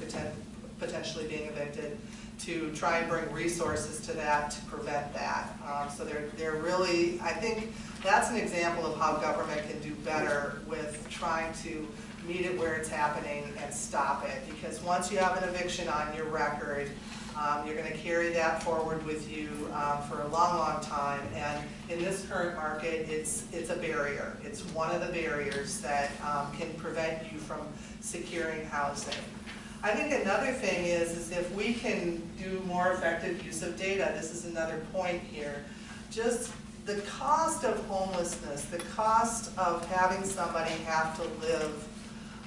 potentially being evicted, to try and bring resources to that to prevent that. So they're really, I think that's an example of how government can do better with trying to meet it where it's happening and stop it. Because once you have an eviction on your record, you're going to carry that forward with you for a long, long time. And in this current market, it's a barrier. It's one of the barriers that can prevent you from securing housing. I think another thing is if we can do more effective use of data, this is another point here, just the cost of homelessness, the cost of having somebody have to live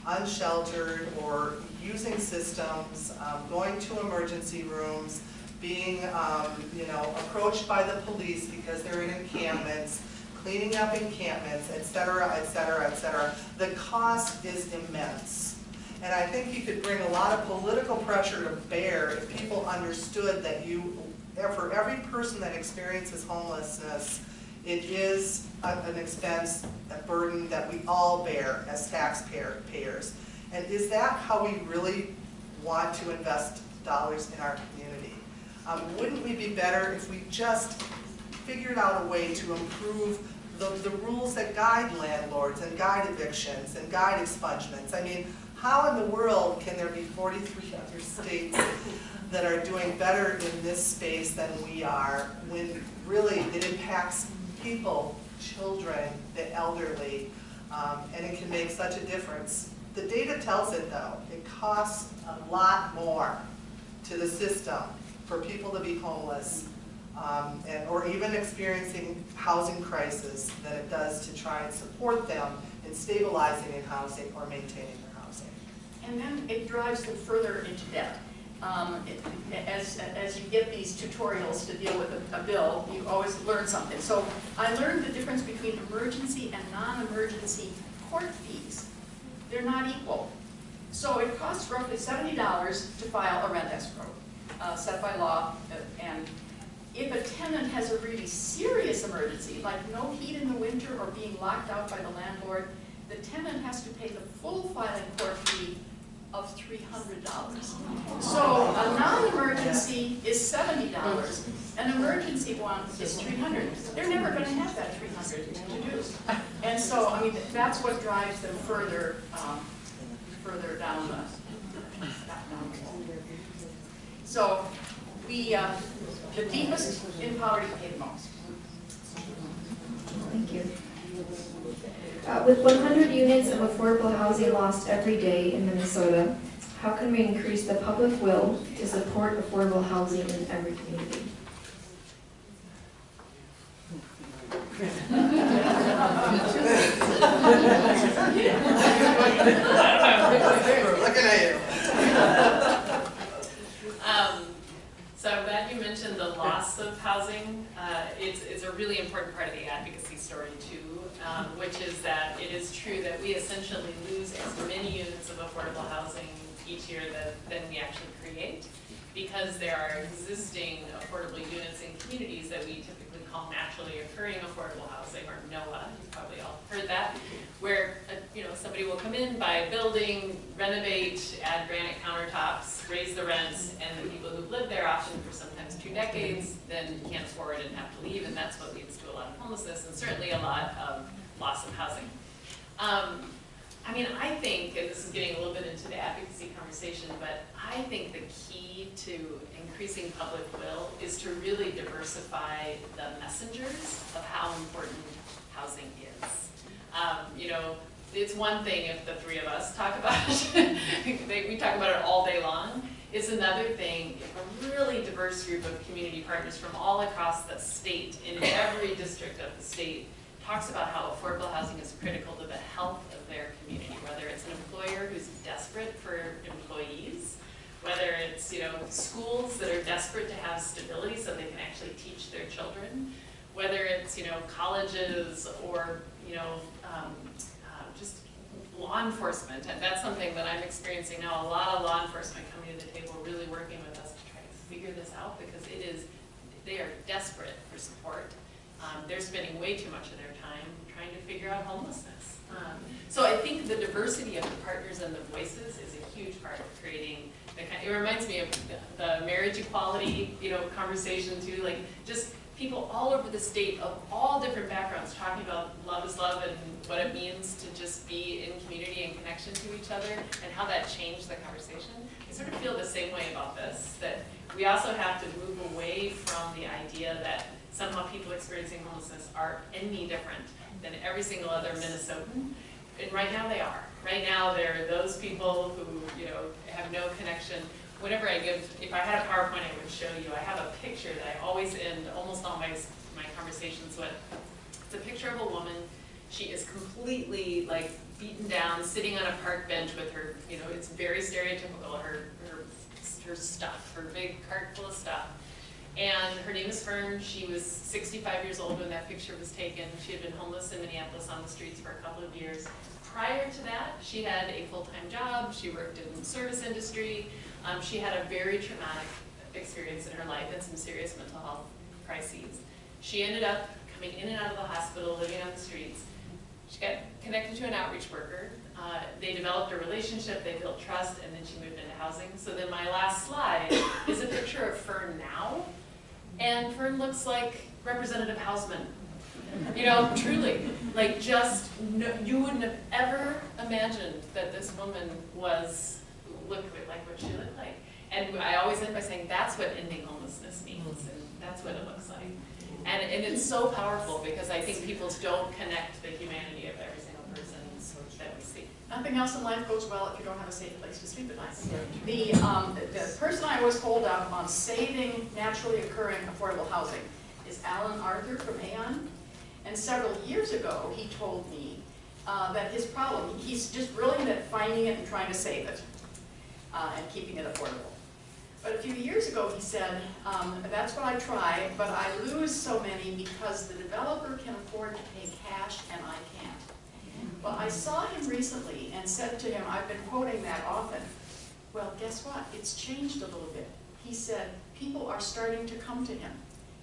unsheltered or using systems, going to emergency rooms, being approached by the police because they're in encampments, cleaning up encampments, et cetera, et cetera, et cetera. The cost is immense. And I think you could bring a lot of political pressure to bear if people understood that for every person that experiences homelessness, it is an expense, a burden that we all bear as taxpayers. And is that how we really want to invest dollars in our community? Wouldn't we be better if we just figured out a way to improve the rules that guide landlords and guide evictions and guide expungements. I mean, how in the world can there be 43 other states that are doing better in this space than we are, when really it impacts people, children, the elderly, and it can make such a difference. The data tells it though, it costs a lot more to the system for people to be homeless or even experiencing housing crisis than it does to try and support them in stabilizing in housing or maintaining their housing. And then it drives them further into debt. As you get these tutorials to deal with a bill, you always learn something. So I learned the difference between emergency and non-emergency court fees. They're not equal. So it costs roughly $70 to file a rent escrow, set by law. And if a tenant has a really serious emergency, like no heat in the winter or being locked out by the landlord, the tenant has to pay the full filing court fee of $300. So a non-emergency is $70. An emergency one is $300. They're never going to have that $300 to do. And so, I mean, that's what drives them further, further down the. So we, the deepest in poverty pay the most. Thank you. With 100 units of affordable housing lost every day in Minnesota, how can we increase the public will to support affordable housing in every community? Looking at you. So I'm glad you mentioned the loss of housing. It's a really important part of the advocacy story too, which is that it is true that we essentially lose as many units of affordable housing each year than we actually create, because there are existing affordable units in communities that we typically call naturally occurring affordable housing, or NOAA. You've probably all heard that, where somebody will come in, buy a building, renovate, add granite countertops, raise the rents, and the people who live there, often for sometimes 2 decades, then can't afford it and have to leave, and that's what leads to a lot of homelessness and certainly a lot of loss of housing. I mean, I think, and this is getting a little bit into the advocacy conversation, but I think the key to increasing public will is to really diversify the messengers of how important housing is. It's one thing if the 3 of us talk about it, we talk about it all day long. It's another thing if a really diverse group of community partners from all across the state, in every district of the state, talks about how affordable housing is critical to the health of their community, whether it's an employer who's desperate for employees, whether it's schools that are desperate to have stability so they can actually teach their children, whether it's colleges or just law enforcement. And that's something that I'm experiencing now. A lot of law enforcement coming to the table, really working with us to try to figure this out, because they are desperate for support. They're spending way too much of their time trying to figure out homelessness. So I think the diversity of the partners and the voices is a huge part of creating it reminds me of the marriage equality, conversation too, like just people all over the state of all different backgrounds talking about love is love and what it means to just be in community and connection to each other and how that changed the conversation. I sort of feel the same way about this, that we also have to move away from the idea that somehow people experiencing homelessness are any different than every single other Minnesotan. And right now they are. Right now there are those people who, have no connection. Whenever if I had a PowerPoint I would show you, I have a picture that I always end almost all my conversations with. It's a picture of a woman. She is completely beaten down, sitting on a park bench with her, it's very stereotypical, her stuff, her big cart full of stuff. And her name is Fern. She was 65 years old when that picture was taken. She had been homeless in Minneapolis on the streets for a couple of years. Prior to that, she had a full-time job. She worked in the service industry. She had a very traumatic experience in her life and some serious mental health crises. She ended up coming in and out of the hospital, living on the streets. She got connected to an outreach worker. They developed a relationship, they built trust, and then she moved into housing. So then my last slide is a picture of Fern now. And Fern looks like Representative Hausman. You know, truly, like just, no, you wouldn't have ever imagined that this woman looked like what she looked like. And I always end by saying that's what ending homelessness means, and that's what it looks like. And it's so powerful because I think people don't connect the humanity of every single person that we see. Nothing else in life goes well if you don't have a safe place to sleep at night. The person I always hold up on saving naturally occurring affordable housing is Alan Arthur from Aon. And several years ago, he told me that his problem, he's just brilliant at finding it and trying to save it and keeping it affordable. But a few years ago, he said, that's what I try, but I lose so many because the developer can afford to pay cash and I can't. Well, I saw him recently and said to him, I've been quoting that often. Well, guess what? It's changed a little bit. He said, people are starting to come to him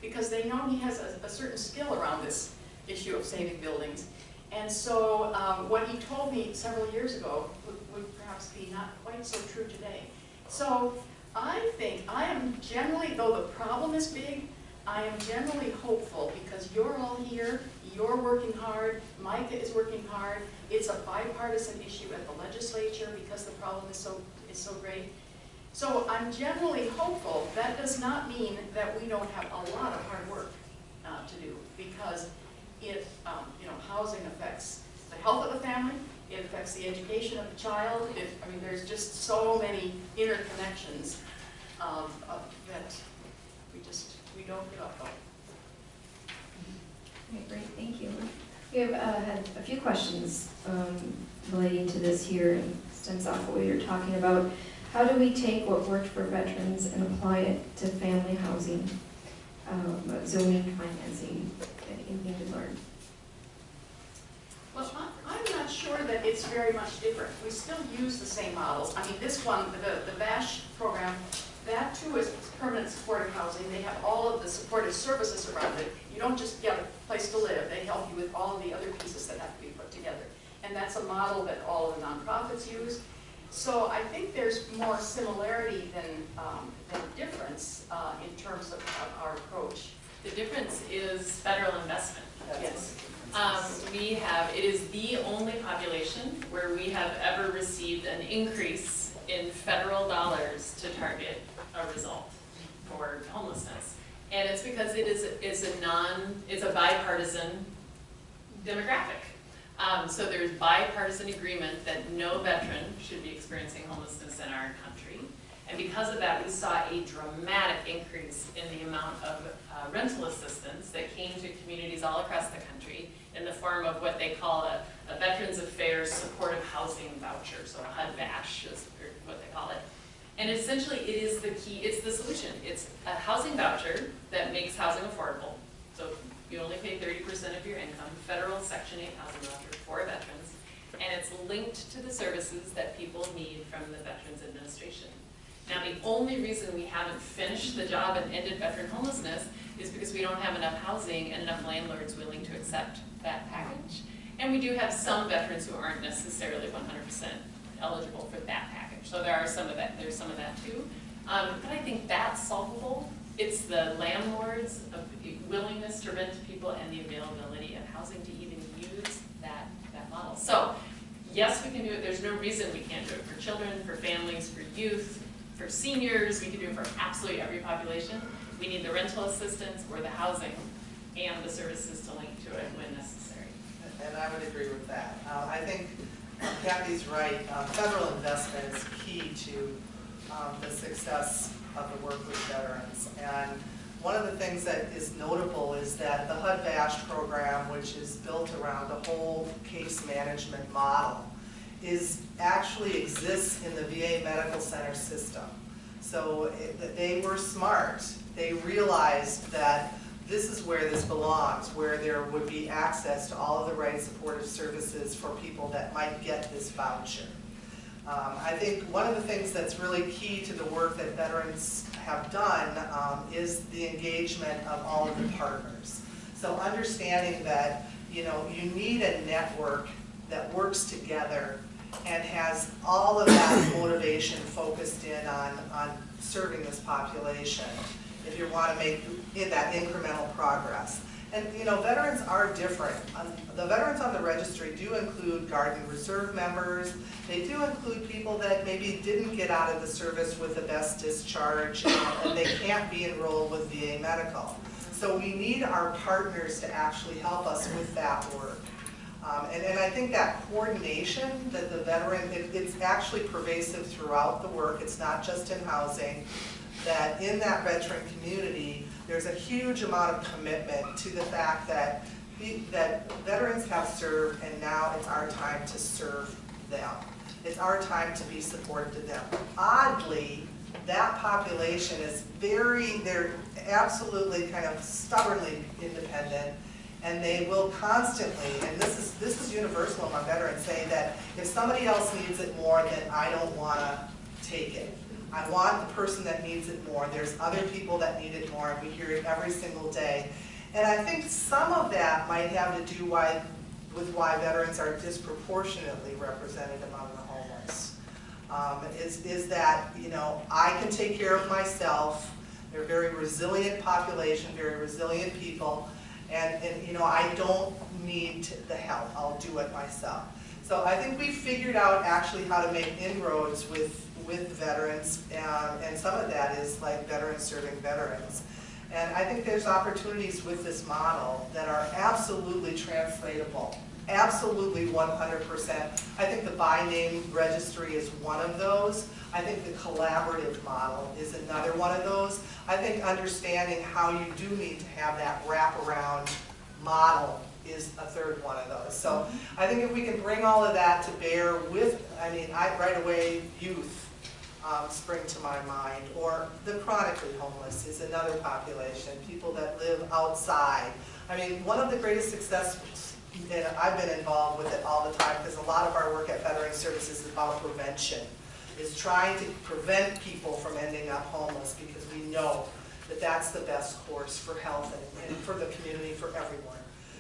because they know he has a certain skill around this issue of saving buildings. And so what he told me several years ago would perhaps be not quite so true today. So I think I am generally, though the problem is big, I am generally hopeful because you're all here, you're working hard, Micah is working hard. It's a bipartisan issue at the legislature because the problem is so great. So I'm generally hopeful. That does not mean that we don't have a lot of hard work to do because it, housing affects the health of the family, it affects the education of the child. There's just so many interconnections that we don't give up on. Okay, great, thank you. We have had a few questions relating to this here, and stems off what we were talking about. How do we take what worked for veterans and apply it to family housing, zoning, financing, anything to learn? Well, I'm not sure that it's very much different. We still use the same models. I mean, this one, the VASH program, that too is permanent supportive housing. They have all of the supportive services around it. You don't just get a place to live. They help you with all of the other pieces that have to be put together. And that's a model that all of the nonprofits use. So I think there's more similarity than difference in terms of our approach. The difference is federal investment. Yes. It is the only population where we have ever received an increase in federal dollars to target a result for homelessness. And it's because it's a bipartisan demographic. So there's bipartisan agreement that no veteran should be experiencing homelessness in our country. And because of that, we saw a dramatic increase in the amount of rental assistance that came to communities all across the country in the form of what they call a Veterans Affairs Supportive Housing Voucher, so a HUD-VASH is what they call it. And essentially it is the key, it's the solution. It's a housing voucher that makes housing affordable. So you only pay 30% of your income, federal Section 8 housing voucher for veterans, and it's linked to the services that people need from the Veterans Administration. Now, the only reason we haven't finished the job and ended veteran homelessness is because we don't have enough housing and enough landlords willing to accept that package. And we do have some veterans who aren't necessarily 100% eligible for that package. So there's some of that too. But I think that's solvable. It's the landlords' willingness to rent to people and the availability of housing to even use that model. So yes, we can do it. There's no reason we can't do it for children, for families, for youth, for seniors. We can do it for absolutely every population. We need the rental assistance or the housing and the services to link to it when necessary. And I would agree with that. I think Cathy's right. Federal investment is key to the success of the work with veterans. And one of the things that is notable is that the HUD-VASH program, which is built around a whole case management model, actually exists in the VA medical center system. So they were smart. They realized that this is where this belongs, where there would be access to all of the right supportive services for people that might get this voucher. I think one of the things that's really key to the work that veterans have done is the engagement of all of the partners. So understanding that you need a network that works together and has all of that motivation focused in on serving this population if you want to make that incremental progress. And you know, veterans are different. The veterans on the registry do include Guard and Reserve members. They do include people that maybe didn't get out of the service with the best discharge, and they can't be enrolled with VA medical. So we need our partners to actually help us with that work. And I think that coordination that the veteran, it's actually pervasive throughout the work. It's not just in housing. That in that veteran community, there's a huge amount of commitment to the fact that that veterans have served, and now it's our time to serve them. It's our time to be supportive to them. Oddly, that population is they're absolutely kind of stubbornly independent, and they will constantly, and this is universal among veterans, say that if somebody else needs it more, then I don't want to take it. I want the person that needs it more. There's other people that need it more, and we hear it every single day. And I think some of that might have to do with why veterans are disproportionately represented among the homeless. Is that, you know, I can take care of myself. They're a very resilient population, very resilient people, and you know, I don't need the help. I'll do it myself. So I think we figured out actually how to make inroads with veterans, and some of that is like veterans serving veterans. And I think there's opportunities with this model that are absolutely translatable, absolutely 100%. I think the by name registry is one of those. I think the collaborative model is another one of those. I think understanding how you do need to have that wraparound model is a third one of those. So I think if we can bring all of that to bear with, right away, youth spring to my mind, or the chronically homeless is another population, people that live outside. I mean, one of the greatest successes, and I've been involved with it all the time, because a lot of our work at Veteran Services is about prevention, is trying to prevent people from ending up homeless, because we know that that's the best course for health and for the community, for everyone.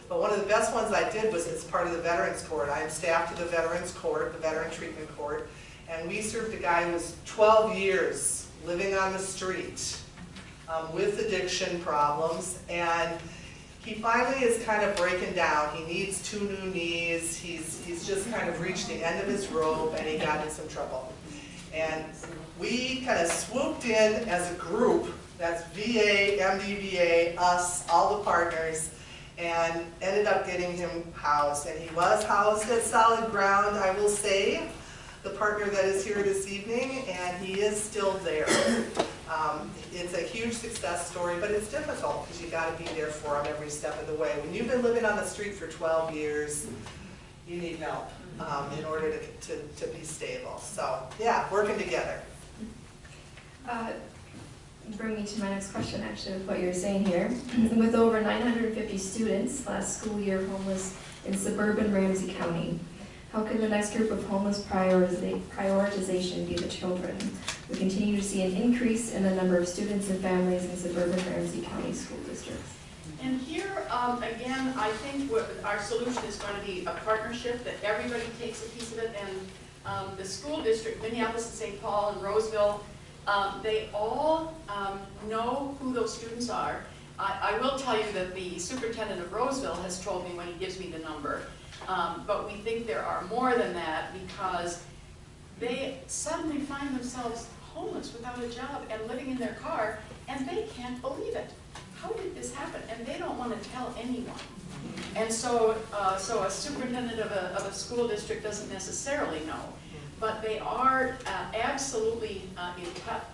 But one of the best ones I did was as part of the Veterans Court. I am staff to the Veterans Court, the Veteran Treatment Court, and we served a guy who was 12 years living on the street with addiction problems, and he finally is kind of breaking down. He needs 2 new knees. He's just kind of reached the end of his rope, and he got in some trouble. And we kind of swooped in as a group, that's VA, MDVA, us, all the partners, and ended up getting him housed. And he was housed at Solid Ground, I will say, the partner that is here this evening, and he is still there. It's a huge success story, but it's difficult because you got to be there for him every step of the way. When you've been living on the street for 12 years, you need help in order to be stable. So yeah, working together. Bring me to my next question, actually, with what you're saying here. With over 950 students last school year homeless in suburban Ramsey County, how can the next group of homeless prioritization be the children? We continue to see an increase in the number of students and families in suburban Ramsey County school districts. And here, again, I think our solution is going to be a partnership that everybody takes a piece of it, and the school district, Minneapolis and St. Paul and Roseville, they all know who those students are. I will tell you that the superintendent of Roseville has told me when he gives me the number, but we think there are more than that, because they suddenly find themselves homeless without a job and living in their car, and they can't believe it. How did this happen? And they don't want to tell anyone. And so a superintendent of a school district doesn't necessarily know, but they are absolutely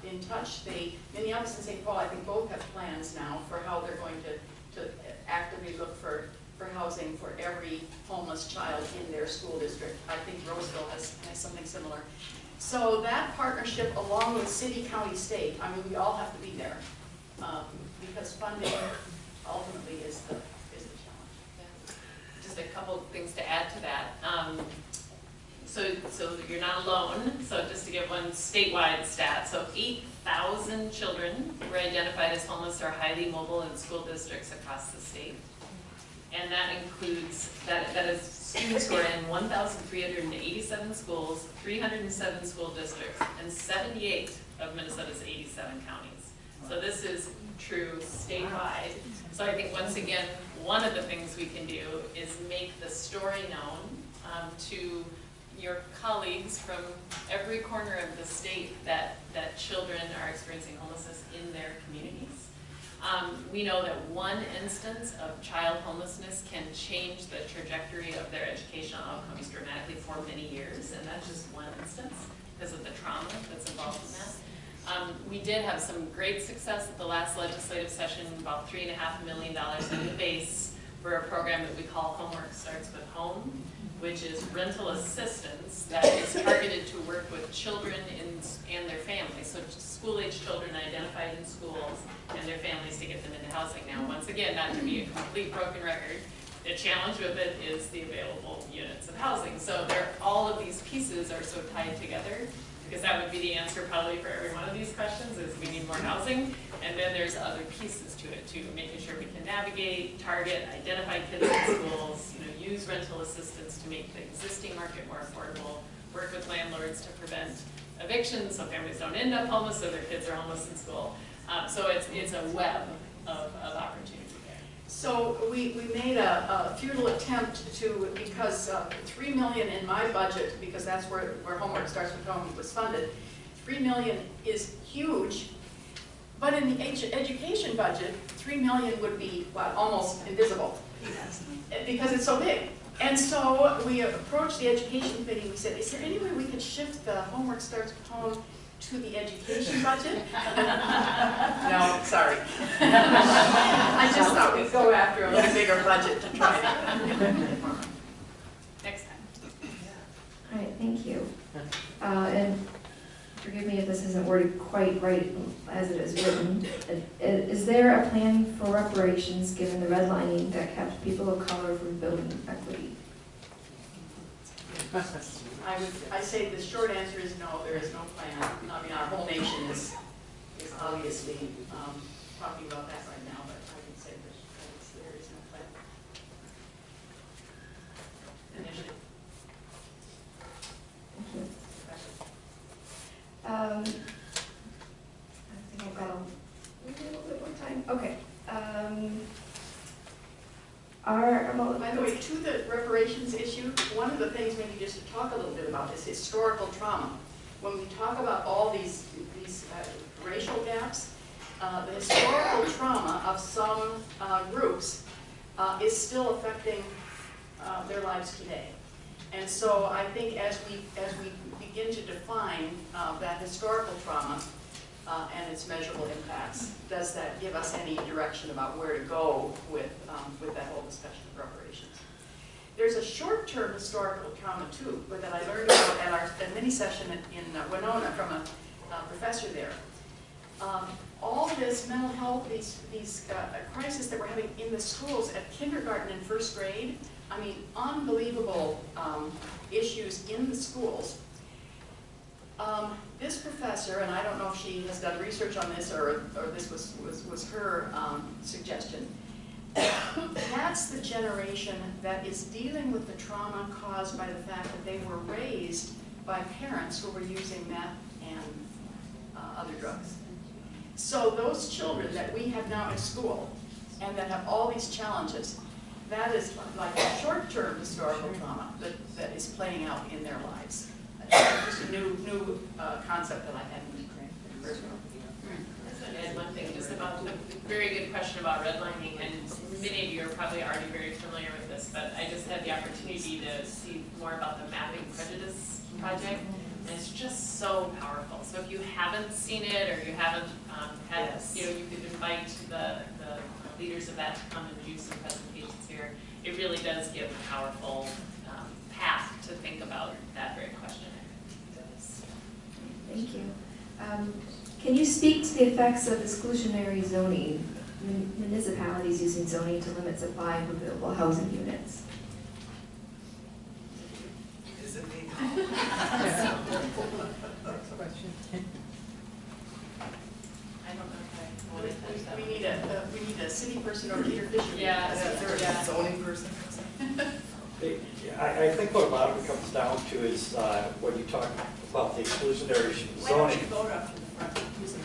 in touch. Minneapolis and St. Paul, I think, both have plans now for how they're going to actively look for housing for every homeless child in their school district. I think Roseville has something similar. So that partnership, along with city, county, state, I mean, we all have to be there, because funding ultimately is the challenge. Just a couple of things to add to that. So you're not alone. So just to give one statewide stat, so 8,000 children were identified as homeless or highly mobile in school districts across the state. And that includes, that is students who are in 1,387 schools, 307 school districts, and 78 of Minnesota's 87 counties. So this is true statewide. So I think once again, one of the things we can do is make the story known to your colleagues from every corner of the state that children are experiencing homelessness in their communities. We know that one instance of child homelessness can change the trajectory of their educational outcomes dramatically for many years, and that's just one instance because of the trauma that's involved in that. We did have some great success at the last legislative session, about $3.5 million in the base for a program that we call Homework Starts with Home, which is rental assistance that is targeted to work with children and their families. So school-age children identified in schools and their families to get them into housing. Now, once again, not to be a complete broken record, the challenge with it is the available units of housing. So all of these pieces are so tied together, because that would be the answer probably for every one of these questions is we need more housing. And then there's other pieces to it too, making sure we can navigate, target, identify kids in schools, use rental assistance to make the existing market more affordable, work with landlords to prevent evictions so families don't end up homeless so their kids are homeless in school. So it's a web of opportunity there. So we made a futile attempt because $3 million in my budget, because that's where Homework Starts with Home was funded, $3 million is huge, but in the education budget, $3 million would be, almost invisible, because it's so big. And so we approached the education committee and we said, is there any way we could shift the Homework Starts with Home to the education budget? No, sorry. I just thought we'd go after a little bigger budget to try to. Next time. All right, thank you. And forgive me if this isn't worded quite right as it is written. Is there a plan for reparations given the redlining that kept people of color from building equity? I say the short answer is no, there is no plan. I mean, our whole nation is obviously talking about that right now, but I can say that there is no plan. Initiative. Thank you. I think I've got a little bit more time. Okay. By the way, to the reparations issue, one of the things maybe just to talk a little bit about is historical trauma. When we talk about all these racial gaps, the historical trauma of some groups is still affecting their lives today. And so I think as we begin to define that historical trauma and its measurable impacts, does that give us any direction about where to go with that whole discussion of reparations? There's a short-term historical trauma too, that I learned about at our mini session in Winona from a professor there. All this mental health, these crises that we're having in the schools at kindergarten and first grade, I mean, unbelievable issues in the schools. This professor, and I don't know if she has done research on this or this was her suggestion, that's the generation that is dealing with the trauma caused by the fact that they were raised by parents who were using meth and other drugs. So those children that we have now in school and that have all these challenges, that is like a short-term historical trauma that is playing out in their lives. Just a new concept that I hadn't heard. Add one thing just about the very good question about redlining, and many of you are probably already very familiar with this, but I just had the opportunity to see more about the Mapping Prejudice project, and it's just so powerful. So if you haven't seen it or you haven't had, you could invite the leaders of that to come and do some presentations here. It really does give a powerful path to think about that very question. Thank you. Can you speak to the effects of exclusionary zoning, municipalities using zoning to limit supply of available housing units? Is it me? Next question. I don't know if I want to touch that. We need a city person or Peter Fisher. Yeah. Is there a zoning person? I think what a lot of it comes down to is when you talk about the exclusionary Why don't you zoning. go up to the front? Who's the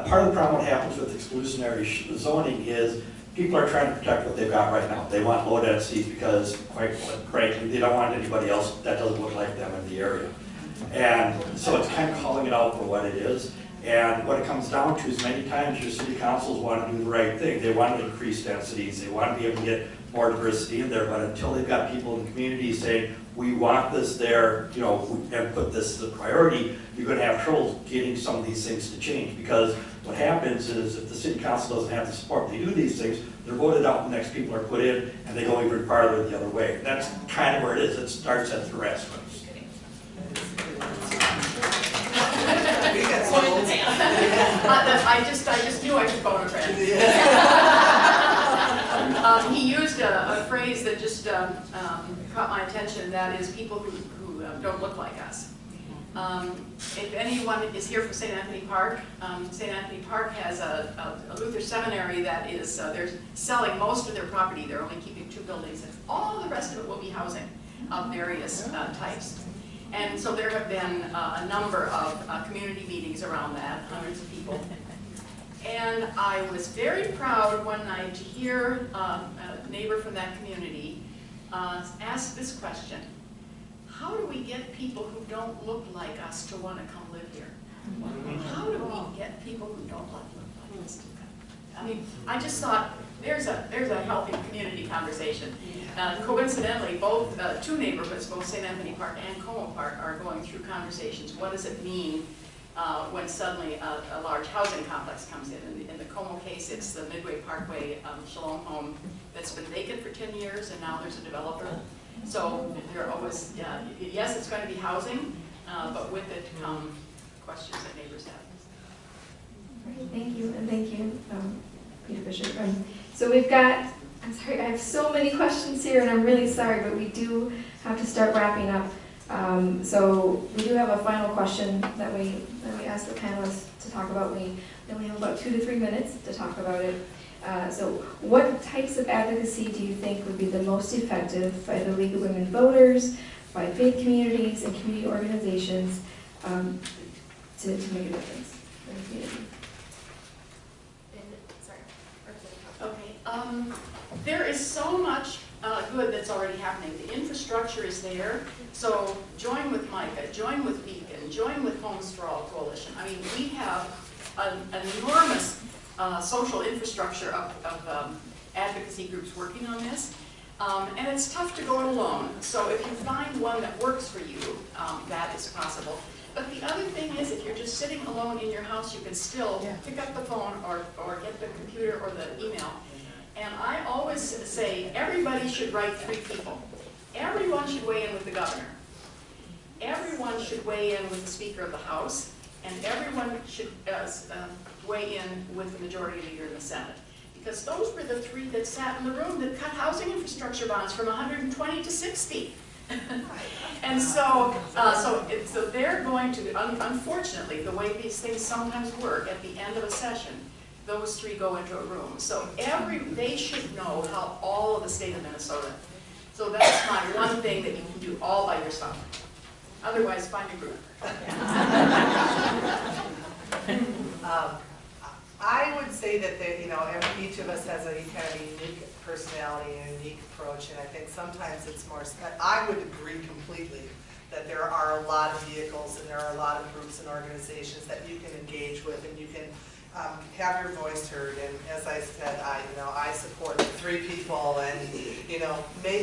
part of the problem what happens with exclusionary zoning is people are trying to protect what they've got right now. They want low densities because, quite frankly, they don't want anybody else that doesn't look like them in the area. And so it's kind of calling it out for what it is. And what it comes down to is many times your city councils want to do the right thing. They want to increase densities. They want to be able to get more diversity in there. But until they've got people in the community saying, we want this there, you know, and put this as a priority, you're going to have trouble getting some of these things to change. Because what happens is if the city council doesn't have the support to do these things, they're voted out, the next people are put in, and they go even farther the other way. That's kind of where it is. It starts at the restaurants. I just knew I should phone a friend. He used a phrase that just caught my attention, that is people who don't look like us. If anyone is here from St. Anthony Park, St. Anthony Park has a Luther seminary that is, they're selling most of their property. They're only keeping 2 buildings, and all the rest of it will be housing of various types. And so there have been a number of community meetings around that, hundreds of people. And I was very proud one night to hear a neighbor from that community ask this question: how do we get people who don't look like us to want to come live here? How do we get people who don't look like us to come? I mean, I just thought, there's a healthy community conversation. Coincidentally, both 2 neighborhoods, both St. Anthony Park and Como Park, are going through conversations. What does it mean when suddenly a large housing complex comes in? In the Como case, it's the Midway Parkway Shalom home that's been vacant for 10 years, and now there's a developer. So they're always, yes, it's going to be housing, but with it come questions that neighbors have. Great, thank you, and thank you, Peter Fisher. So we've got, I'm sorry, I have so many questions here, and I'm really sorry, but we do have to start wrapping up. So we do have a final question that we asked the panelists to talk about. We only have about 2 to 3 minutes to talk about it. So what types of advocacy do you think would be the most effective by the League of Women Voters, by faith communities and community organizations to make a difference in the community? Okay, there is so much good that's already happening. The infrastructure is there, so join with Micah, join with Beacon, join with Homes for All Coalition. I mean, we have an enormous social infrastructure of advocacy groups working on this, and it's tough to go it alone. So if you find one that works for you, that is possible. But the other thing is, if you're just sitting alone in your house, you can still pick up the phone or get the computer or the email. And I always say, everybody should write 3 people. Everyone should weigh in with the governor. Everyone should weigh in with the Speaker of the House. And everyone should weigh in with the majority leader in the Senate. Because those were the 3 that sat in the room that cut housing infrastructure bonds from 120 to 60. And so they're going to, unfortunately, the way these things sometimes work, at the end of a session, those 3 go into a room. So they should know how all of the state of Minnesota. So that's my one thing that you can do all by yourself. Otherwise, find a group. I would say that each of us has a kind of unique personality and a unique approach, and I think sometimes it's more. I would agree completely that there are a lot of vehicles and there are a lot of groups and organizations that you can engage with, and you can have your voice heard. And as I said, I support the 3 people, and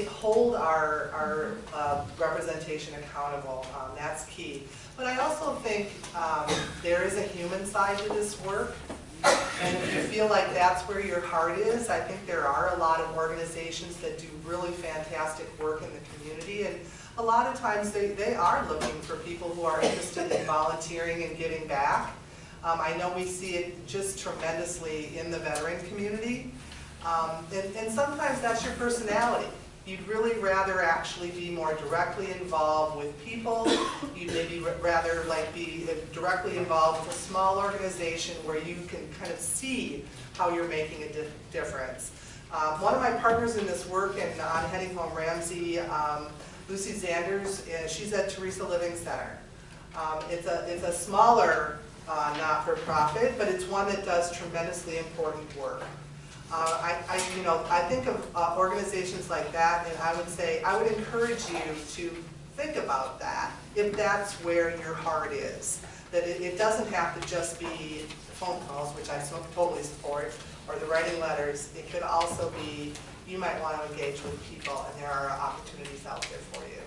hold our representation accountable. That's key. But I also think there is a human side to this work. And if you feel like that's where your heart is, I think there are a lot of organizations that do really fantastic work in the community. And a lot of times they are looking for people who are interested in volunteering and giving back. I know we see it just tremendously in the veteran community. And sometimes that's your personality. You'd really rather actually be more directly involved with people. You'd maybe rather be directly involved with a small organization where you can kind of see how you're making a difference. One of my partners in this work on Heading Home Ramsey, Lucy Zanders, she's at Teresa Living Center. It's a smaller not-for-profit, but it's one that does tremendously important work. I think of organizations like that, and I would encourage you to think about that if that's where your heart is. That it doesn't have to just be phone calls, which I totally support, or the writing letters. It could also be, you might want to engage with people, and there are opportunities out there for you.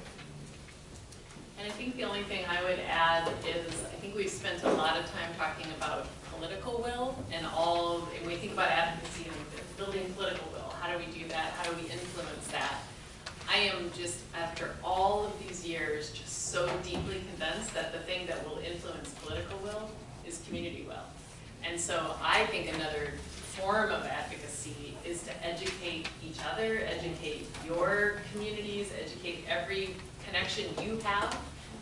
And I think the only thing I would add is, I think we've spent a lot of time talking about political will and when we think about advocacy and building political will, how do we do that? How do we influence that? I am just, after all of these years, just so deeply convinced that the thing that will influence political will is community will. And so I think another form of advocacy is to educate each other, educate your communities, educate every connection you have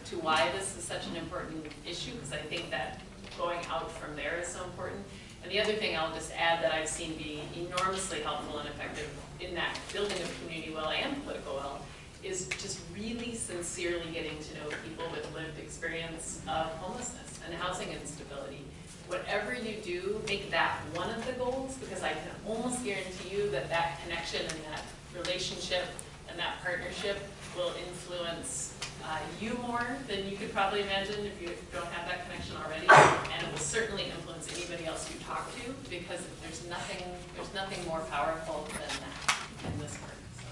to why this is such an important issue, because I think that going out from there is so important. And the other thing I'll just add that I've seen be enormously helpful and effective in that building of community will and political will is just really sincerely getting to know people with lived experience of homelessness and housing instability. Whatever you do, make that one of the goals, because I can almost guarantee you that that connection and that relationship and that partnership will influence you more than you could probably imagine if you don't have that connection already, and it will certainly influence anybody else you talk to, because there's nothing more powerful than that in this work. So.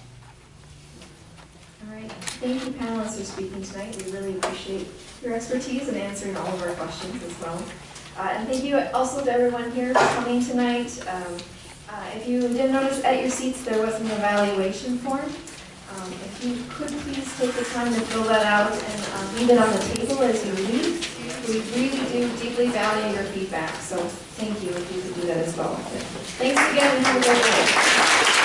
All right, thank you panelists for speaking tonight. We really appreciate your expertise and answering all of our questions as well. And thank you also to everyone here for coming tonight. If you didn't notice at your seats, there was an evaluation form. If you could please take the time to fill that out and leave it on the table as you leave. We really do deeply value your feedback, so thank you if you could do that as well. Thanks again and have a great night.